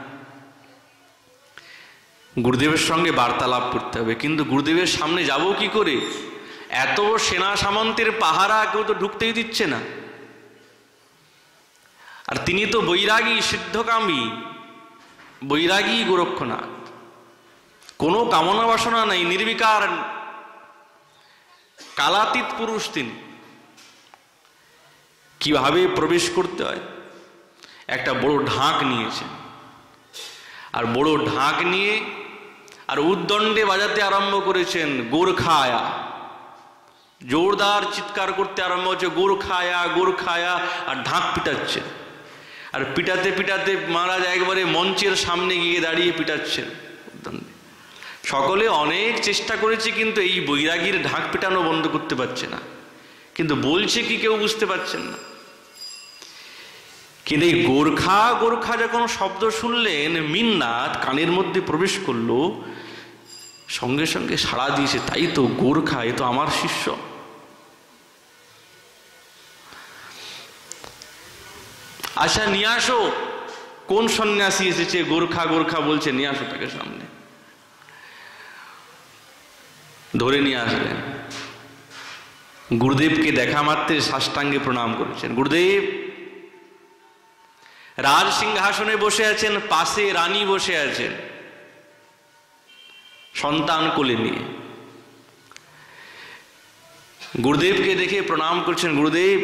গুরুদেবের সঙ্গে বার্তালাপ করতে হবে, কিন্তু গুরুদেবের সামনে যাব কি করে? এত সেনা সামন্তের পাহারা, কেউ তো ঢুকতেই দিচ্ছে না। আর তিনি তো বৈরাগী, সিদ্ধকামী, বৈরাগী গোরক্ষনাথ, কোনো কামনা বাসনা নাই, নির্বিকার, কালাতীত পুরুষ তিনি। কিভাবে প্রবেশ করতে হয়? একটা বড় ঢাক নিয়েছেন, আর বড় ঢাক নিয়ে আর উদ্দণ্ডে বাজাতে আরম্ভ করেছেন, গোরখায়া। জোরদার চিৎকার করতে আরম্ভ হচ্ছে, গোরখায়া গোরখায়া, আর ঢাক পিটাচ্ছেন। আর পিটাতে পিটাতে মহারাজ একবারে মঞ্চের সামনে গিয়ে দাঁড়িয়ে পিটাচ্ছেন। সকলে অনেক চেষ্টা করেছে, কিন্তু এই বৈরাগীর ঢাক পিটানো বন্ধ করতে পারছে না। কিন্তু বলছে কি কেউ বুঝতে পারছেন না। কিন্তু এই গোরখা গোরখা যখন শব্দ শুনলেন, মিন্নাথ কানের মধ্যে প্রবেশ করলো, সঙ্গে সঙ্গে সাড়া দিয়েছে, তাই তো গোরখা, এ তো আমার শিষ্য। আচ্ছা নিয়ে আসো, কোন সন্ন্যাসী এসেছে গোরখা গোরখা বলছে, নিয়ে আসো তাকে সামনে। ধরে নিয়ে আসলেন। গুরুদেবকে দেখা মাত্রে সাষ্টাঙ্গে প্রণাম করেছেন। গুরুদেব রাজ সিংহাসনে বসে আছেন, পাশে রানী বসে আছেন সন্তান কোলে নিয়ে। গুরুদেবকে দেখে প্রণাম করছেন, গুরুদেব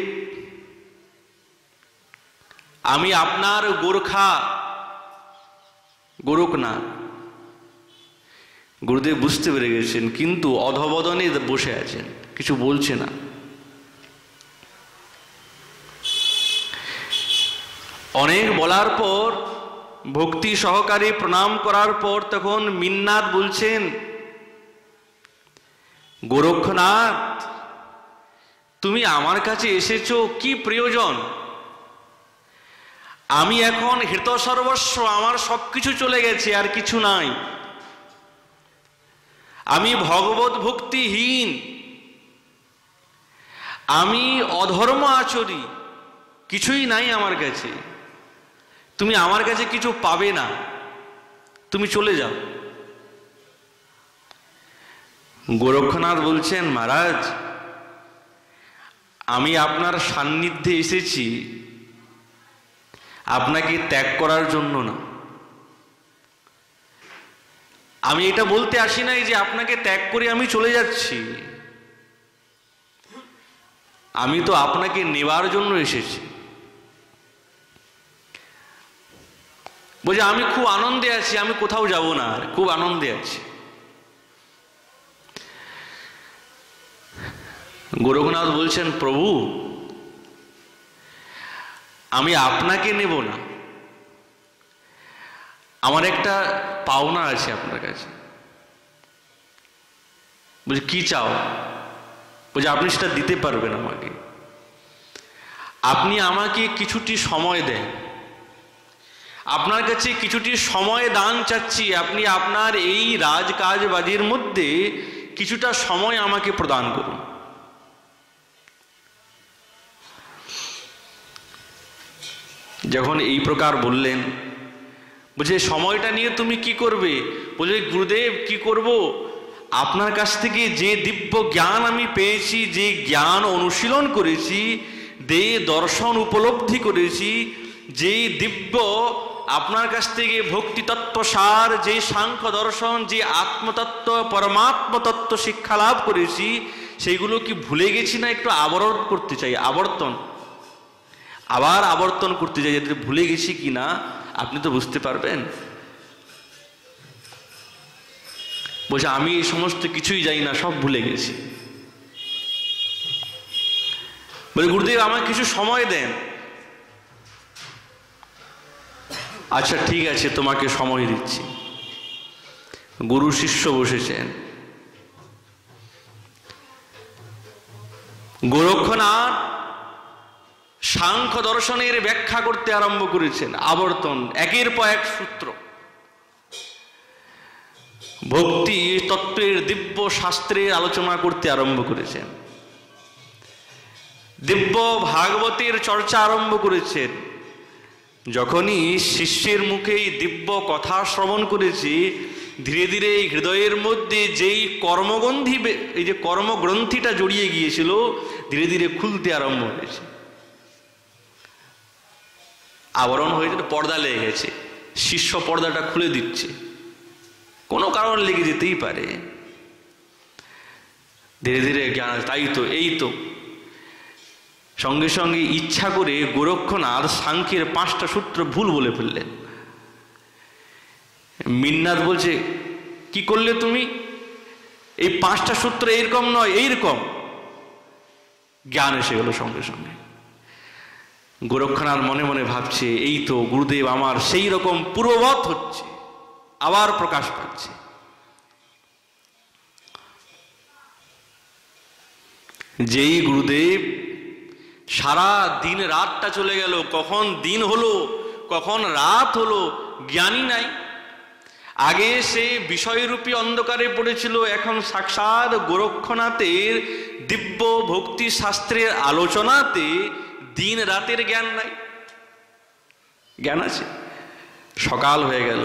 আমি আপনার গোরখা গোরখনাথ। গুরুদেব বুঝতে পেরে গেছেন, কিন্তু অধবদনে বসে আছেন, কিছু বলছে না। অনেক বলার পর, ভক্তি সহকারে প্রণাম করার পর, তখন মিন্নাথ বলছেন, গোরক্ষনাথ তুমি আমার কাছে এসেছো, কি প্রয়োজন? আমি এখন হৃত সর্বস্ব, আমার সবকিছু চলে গেছে, আর কিছু নাই। আমি ভগবত ভক্তিহীন, আমি অধর্ম আচরি, কিছুই নাই আমার কাছে। তুমি আমার কাছে কিছু পাবে না, তুমি চলে যাও। গোরক্ষনাথ বলছেন, মহারাজ আমি আপনার সান্নিধ্যে এসেছি আপনাকে ত্যাগ করার জন্য না। আমি এটা বলতে আসি নাই যে আপনাকে ত্যাগ করে আমি চলে যাচ্ছি। আমি তো আপনাকে নেবার জন্য এসেছি। বলছে আমি খুব আনন্দে আছি, আমি কোথাও যাব না, খুব আনন্দে আছি। গোরখনাথ বলছেন, প্রভু আমি আপনাকে নেব না, আমার একটা পাওনা আছে আপনার কাছে। বলছে, কি চাও? বলছে, আপনি সেটা দিতে পারবেন আমাকে। আপনি আমাকে কিছুটি সময় দেন, আপনার কাছে কিছুটি সময় দান চাচ্ছি। আপনি আপনার এই রাজকাজবাজির মধ্যে কিছুটা সময় আমাকে প্রদান করুন। যখন এই প্রকার বললেন, বলছে, সময়টা নিয়ে তুমি কি করবে? বলছে, গুরুদেব কি করব, আপনার কাছ থেকে যে দিব্য জ্ঞান আমি পেয়েছি, যে জ্ঞান অনুশীলন করেছি, যে দর্শন উপলব্ধি করেছি, যে দিব্য আপনার কাছ থেকে ভক্তি তত্ত্ব সার, যে সাংখ্য দর্শন, যে আত্মতত্ত্ব পরমাত্ম তত্ত্ব শিক্ষা লাভ করেছি, সেইগুলো কি ভুলে গেছি না একটু আবরণ করতে চাই, আবার আবর্তন করতে চাই, যাতে ভুলে গেছি কি না আপনি তো বুঝতে পারবেন। বলছে, আমি এই সমস্ত কিছুই জানি না, সব ভুলে গেছি। বলে, গুরুদেব আমাকে কিছু সময় দেন। আচ্ছা ঠিক আছে, তোমাকে সময় দিচ্ছি। গুরু শিষ্য বসেছেন। গোরক্ষনাথ সাংখ্য দর্শনের ব্যাখ্যা করতে আরম্ভ করেছেন। আবর্তন, একের পর এক সূত্র, ভক্তি তত্ত্বের দিব্য শাস্ত্রের আলোচনা করতে আরম্ভ করেছেন। দিব্য ভাগবতের চর্চা আরম্ভ করেছেন। যখনই শিষ্যের মুখে এই দিব্য কথা শ্রবণ করেছি, ধীরে ধীরে হৃদয়ের মধ্যে যেই কর্মগন্ধি, এই যে কর্মগ্রন্থিটা জড়িয়ে গিয়েছিল, ধীরে ধীরে খুলতে আরম্ভ হয়েছে। আবরণ হয়ে যেতে পর্দা লেগে গেছে, শিষ্য পর্দাটা খুলে দিচ্ছে। কোনো কারণ লেগে যেতেই পারে। ধীরে ধীরে জ্ঞান, তাই তো, এই তো। সঙ্গে সঙ্গে ইচ্ছা করে গোরক্ষনাথ সাংখ্যের 5টা সূত্র ভুল বলে ফেললেন। মিন্নাথ বলছে, কি করলে তুমি? এই 5টা সূত্র এইরকম নয়, এইরকম। জ্ঞান এসে গেল সঙ্গে সঙ্গে। গোরক্ষনাথ মনে মনে ভাবছে, এই তো গুরুদেব আমার সেই রকম পূর্ববৎ হচ্ছে, আবার প্রকাশ পাচ্ছে। যেই গুরুদেব সারা দিন রাতটা চলে গেল, কখন দিন হলো কখন রাত হলো জ্ঞানী নাই। আগে সে বিষয়রূপী অন্ধকারে পড়েছিল, এখন সাক্ষাৎ গোরক্ষনাথের দিব্য ভক্তি শাস্ত্রের আলোচনাতে দিন রাতের জ্ঞান নাই। জ্ঞান আছে। সকাল হয়ে গেল,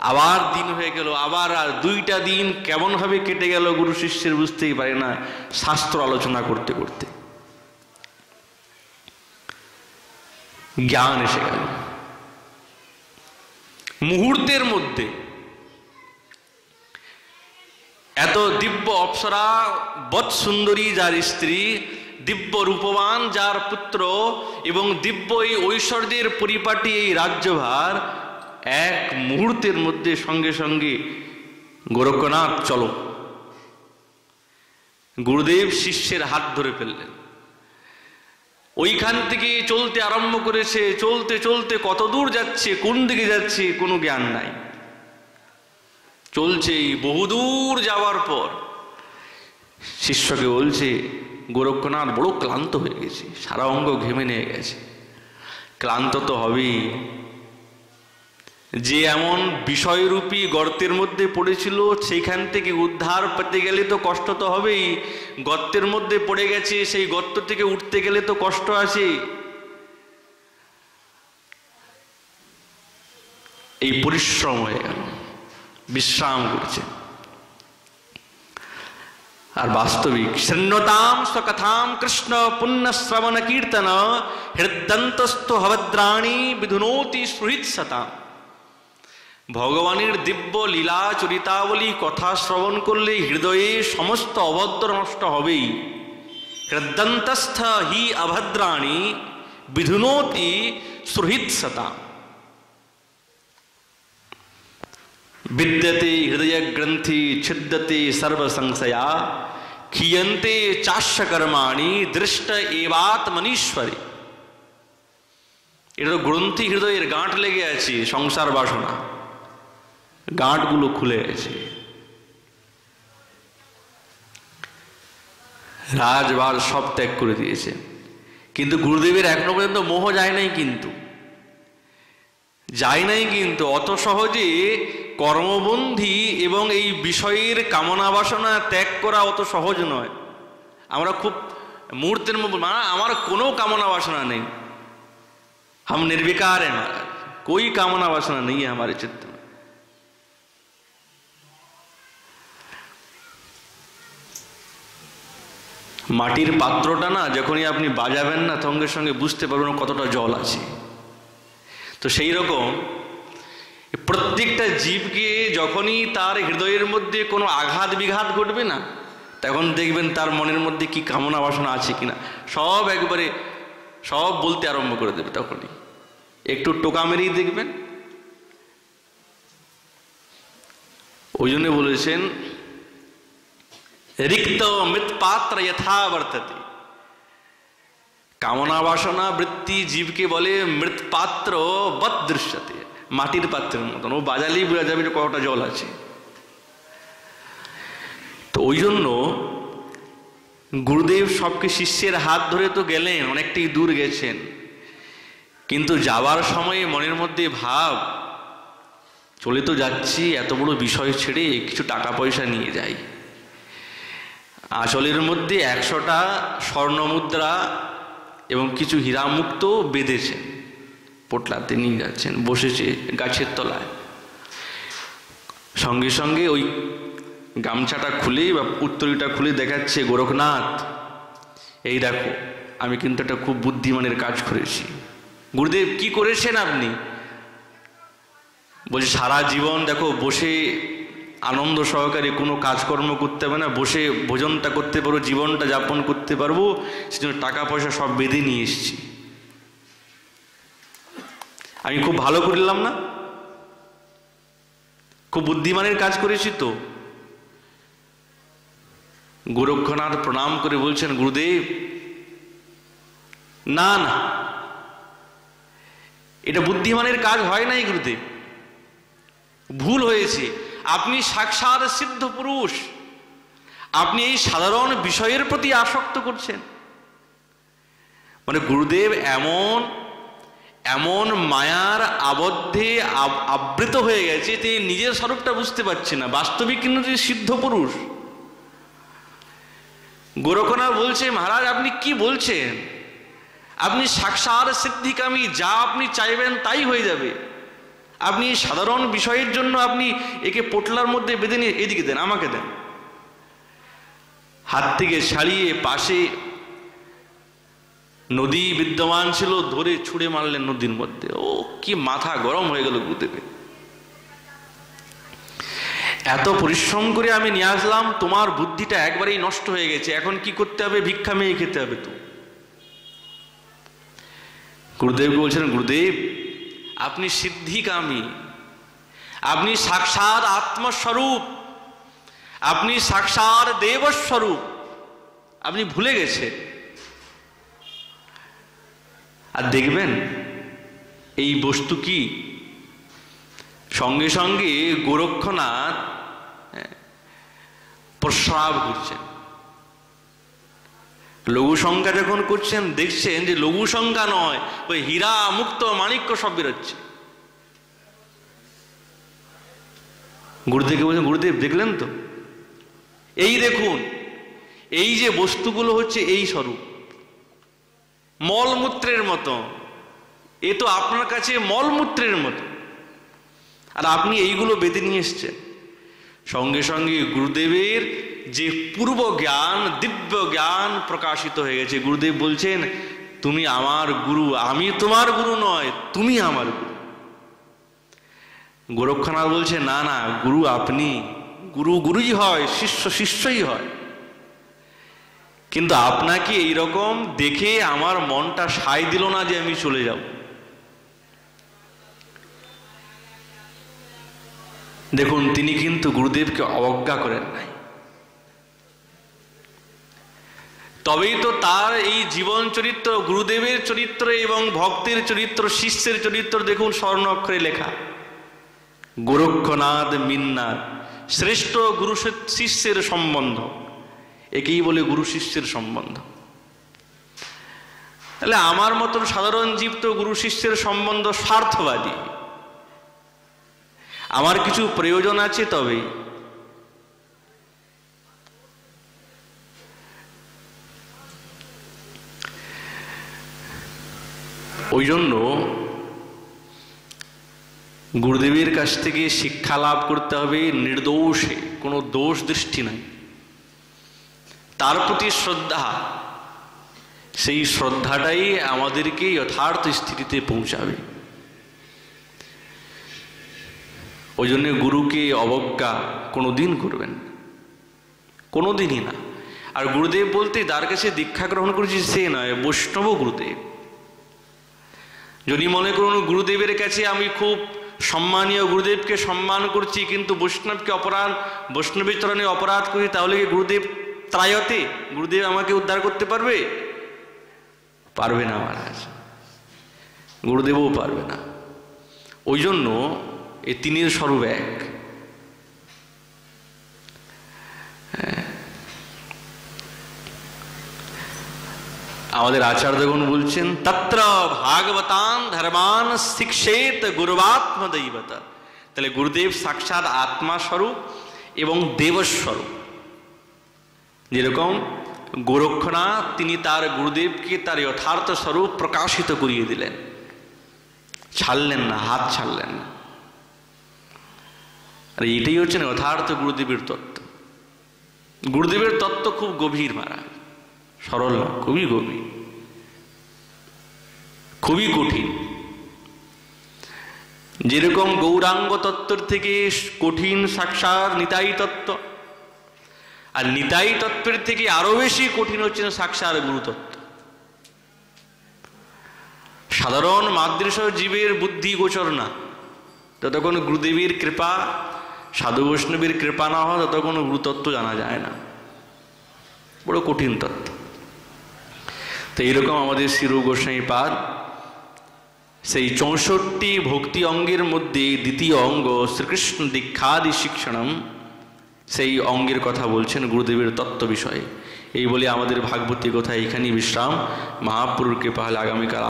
আবার দিন হয়ে গেল, আবার 2টা দিন কেমন ভাবে কেটে গেল গুরু শিষ্যের বুঝতেই পারে না, শাস্ত্র আলোচনা করতে করতে। জ্ঞান এসে গেল মুহূর্তের মধ্যে। এত দিব্য অপ্সরা বৎ সুন্দরী যার স্ত্রী, দিব্য রূপবান যার পুত্র, এবং দিব্য এই ঐশ্বর্যের পরিপাটি এই রাজ্যভার, এক মুহূর্তের মধ্যে সঙ্গে সঙ্গে গোরক্ষনাথ চলো। গুরুদেব শিষ্যের হাত ধরে ফেললেন। ওইখান থেকে চলতে আরম্ভ করেছে। চলতে চলতে কত দূর যাচ্ছে, কোন দিকে যাচ্ছে কোনো জ্ঞান নাই। চলছে, বহুদূর যাওয়ার পর শিষ্যকে বলছে, গোরক্ষনাথ বড় ক্লান্ত হয়ে গেছে, সারা অঙ্গ ঘেমে নিয়ে গেছে। ক্লান্ত তো হবেই, যে এমন বিষয়রূপী গর্তের মধ্যে পড়েছিল, সেইখান থেকে উদ্ধার পেতে গেলে তো কষ্ট তো হবেই। গর্তের মধ্যে পড়ে গেছে, সেই গর্ত থেকে উঠতে গেলে তো কষ্ট আছে। এই পরিশ্রম হয়ে গেল, বিশ্রাম করছে। আর বাস্তবিক শৃণ্যতাম স্বকথাম কৃষ্ণ পুণ্য শ্রবণ কীর্তন হৃদন্তস্থ ভবদ্রাণী বিধুনোতি সুহৃৎসতাম। ভগবানের দিব্য লীলা চরিতাবলী কথা শ্রবণ করলে হৃদয়ে সমস্ত অভদ্র নষ্ট হবেই। হৃদন্তস্থ হি অভদ্রাণী বিধুনোতি সুহৃৎসতাম। বিদ্যতে হৃদয় গ্রন্থি ছিদ্যতে সর্ব সংশয়া ক্ষীয়ন্তে চাস্য কর্মাণি দৃষ্ট এবাত্মনীশ্বরে। এটা তো গ্রন্থি হৃদয়ের গাঁট লেগে আছে, সংসার বাসনা গাঁটগুলো খুলে গেছে। রাজবাজ সব ত্যাগ করে দিয়েছে, কিন্তু গুরুদেবের এখনো পর্যন্ত মোহ যায় নাই। কিন্তু অত সহজে কর্মবন্ধী এবং এই বিষয়ের কামনা বাসনা ত্যাগ করা অত সহজ নয়। আমরা খুব মুহূর্তের মধ্যে আমার কোনো কামনা বাসনা নেই, हम निर्विकार हैं महाराज, कोई कामना वासना नहीं है हमारे चित्त में। মাটির পাত্রটা না যখনই আপনি বাজাবেন না সঙ্গে সঙ্গে বুঝতে পারবেন কতটা জল আছে। তো সেই রকম প্রত্যেকটা জীবকে যখনই তার হৃদয়ের মধ্যে কোনো আঘাত বিঘাত ঘটবে না, তখন দেখবেন তার মনের মধ্যে কি কামনা বাসনা আছে কিনা সব একবারে সব বলতে আরম্ভ করে দেবে। তখনই একটু টোকা মেরেই দেখবেন। ওই জন্য বলেছেন রিক্ত মৃৎপাত্র যথা বর্ততে। কামনা বাসনা বৃত্তি জীবকে বলে মৃৎপাত্র বৎ দৃশ্যতে, মাটির পাত্রের মতন। ও বাজালেই বোঝা যাবে যে কতটা জল আছে। তো ওই জন্য গুরুদেব সবকে শিষ্যের হাত ধরে তো গেলেন, অনেকটাই দূর গেছেন, কিন্তু যাওয়ার সময় মনের মধ্যে ভাব চলে তো যাচ্ছি, এত বড় বিষয় ছেড়ে কিছু টাকা পয়সা নিয়ে যাই। আঁচলের মধ্যে 100টা স্বর্ণমুদ্রা এবং কিছু হীরামুক্ত বেঁধেছেন, পোটলাতে নিয়ে যাচ্ছেন, বসেছে গাছের তলায়। সঙ্গে সঙ্গে ওই গামছাটা খুলে বা উত্তরীটা খুলে দেখাচ্ছে, গোরখনাথ এই দেখো আমি কিন্তু একটা খুব বুদ্ধিমানের কাজ করেছি। গুরুদেব কি করেছেন আপনি? বলছে সারা জীবন দেখো বসে আনন্দ সহকারে কোনো কাজকর্ম করতে হবে না, বসে ভোজনটা করতে পারবো, জীবনটা যাপন করতে পারবো, সেজন্য টাকা পয়সা সব বেঁধে নিয়ে এসেছি। আমি খুব ভালো করলাম না? খুব বুদ্ধিমানের কাজ করেছি তো। গোরক্ষনাথ প্রণাম করে বলছেন, গুরুদেব না না, এটা বুদ্ধিমানের কাজ হয় নাই গুরুদেব, ভুল হয়েছে। আপনি সাক্ষাৎ সিদ্ধ পুরুষ, আপনি এই সাধারণ বিষয়ের প্রতি আসক্ত করছেন। মানে গুরুদেব এমন এমন মায়ার আবদ্ধে আবৃত হয়ে গেছে, তিনি নিজের স্বরূপটা বুঝতে পারছেন না। বাস্তবিক কিন্তু তিনি সিদ্ধ পুরুষ। গোরখনাথ বলছে, মহারাজ আপনি কি বলছেন? আপনি সাক্ষাৎ সিদ্ধিকামী, যা আপনি চাইবেন তাই হয়ে যাবে। আপনি সাধারণ বিষয়ের জন্য আপনি একে পোটলার মধ্যে বেঁধে নিয়ে এদিকে দেন, আমাকে দেন। হাত থেকে ছাড়িয়ে পাশে নদী বিদ্যমান ছিল, ধরে ছুঁড়ে মারলেন নদীর মধ্যে। ও কি মাথা গরম হয়ে গেল গুরুদেবের। এত পরিশ্রম করে আমি নিয়ে আসলাম, তোমার বুদ্ধিটা একবারেই নষ্ট হয়ে গেছে, এখন কি করতে হবে? ভিক্ষা মেয়ে খেতে হবে তো। গুরুদেব বলছেন, গুরুদেব আপনি সিদ্ধিকামী, আপনি সাক্ষাৎ আত্মস্বরূপ, আপনি সাক্ষাৎ দেবস্বরূপ, আপনি ভুলে গেছেন। আর দেখবেন এই বস্তু কি, সঙ্গে সঙ্গে গোরক্ষনাথ প্রস্রাব করছেন। লঘু সংখ্যা যখন করছেন, দেখছেন যে লঘু সংখ্যা নয়, ওই হীরা মুক্ত মাণিক্য সব বেরোচ্ছে। গুরুদেবকে বলছেন, গুরুদেব দেখলেন তো, এই দেখুন এই যে বস্তুগুলো হচ্ছে এই স্বরূপ, মলমূত্রের মতো। এ তো আপনার কাছে মলমূত্রের মতো, আর আপনি এইগুলো বেঁধে নিয়ে এসছেন। সঙ্গে সঙ্গে গুরুদেবের যে পূর্ব জ্ঞান, দিব্য জ্ঞান প্রকাশিত হয়ে গেছে। গুরুদেব বলছেন, তুমি আমার গুরু, আমি তোমার গুরু নয়, তুমি আমার গুরু। গোরক্ষনাথ বলছে, না না, গুরু আপনি, গুরু গুরুই হয়, শিষ্য শিষ্যই হয়। কিন্তু আপনাকে এইরকম দেখে আমার মনটা সায় দিল না যে আমি চলে যাব। দেখুন তিনি কিন্তু গুরুদেবকে অবজ্ঞা করেন নাই। তবেই তো তার এই জীবন চরিত্র, গুরুদেবের চরিত্র এবং ভক্তের চরিত্র, শিষ্যের চরিত্র দেখুন স্বর্ণ অক্ষরে লেখা। গোরক্ষনাথ মিন্নাথ, শ্রেষ্ঠ গুরু শিষ্যের সম্বন্ধ, একেই বলে গুরু শিষ্যের সম্বন্ধ। তাহলে আমার মতন সাধারণ জীব তো গুরু শিষ্যের সম্বন্ধ স্বার্থবাদী, আমার কিছু প্রয়োজন আছে তবেই। ওই জন্য গুরুদেবের কাছ থেকে শিক্ষা লাভ করতে হবে নির্দোষে, কোনো দোষ দৃষ্টি নাই, তার প্রতি শ্রদ্ধা, সেই শ্রদ্ধাটাই আমাদেরকে যথার্থ স্থিতিতে পৌঁছাবে। ওই জন্য গুরুকে অবজ্ঞা কোনোদিন করবেন, কোনোদিনই না। আর গুরুদেব বলতে তার কাছে দীক্ষা গ্রহণ করেছি সে নয়, বৈষ্ণব গুরুদেব। যদি মনে করুন গুরুদেবের কাছে আমি খুব সম্মানীয়, গুরুদেবকে সম্মান করছি, কিন্তু বৈষ্ণবকে বৈষ্ণবের চরণে অপরাধ করি, তাহলে কি গুরুদেব ত্রায়তে, গুরুদেব আমাকে উদ্ধার করতে পারবে? পারবে না মহারাজ, গুরুদেবও পারবে না। ওই জন্য এই তিনের স্বরূপ এক। আমাদের আচার্যগণ বলছেন তত্র ভাগবতান ধর্মান শিক্ষেত গুরুবাত্ম দৈবতা। তাহলে গুরুদেব সাক্ষাৎ আত্মা স্বরূপ এবং দেবস্বরূপ। যেরকম গোরক্ষনাথ তিনি তার গুরুদেবকে তার যথার্থ স্বরূপ প্রকাশিত করিয়ে দিলেন, ছাড়লেন না, হাত ছাড়লেন না। আর এটাই হচ্ছে না যথার্থ গুরুদেবের তত্ত্ব। গুরুদেবের তত্ত্ব খুব গভীর মহারাজ, সরল না, খুবই গভীর, খুবই কঠিন। যেরকম গৌরাঙ্গ তত্ত্বের থেকে কঠিন সাক্ষাৎ নিতাই তত্ত্ব, আর নিতাই তত্ত্বের থেকে আরো বেশি কঠিন হচ্ছে সাক্ষাৎ গুরুতত্ত্ব। সাধারণ মাদৃশ জীবের বুদ্ধি গোচর না, যতক্ষণ গুরুদেবের কৃপা, সাধু বৈষ্ণবের কৃপা না হয় ততক্ষণ গুরুতত্ত্ব জানা যায় না, বড় কঠিন তত্ত্ব। তো এইরকম আমাদের শিরু গোস্বামী পাদ সেই 64 ভক্তি অঙ্গের মধ্যে দ্বিতীয় অঙ্গ শ্রীকৃষ্ণ দীক্ষাদি শিক্ষণম, সেই অঙ্গের কথা বলছেন গুরুদেবের তত্ত্ব বিষয়ে। এই বলে আমাদের ভাগবতী কথা এখানেই বিশ্রাম। মহাপ্রভুর কৃপা হলে আগামীকাল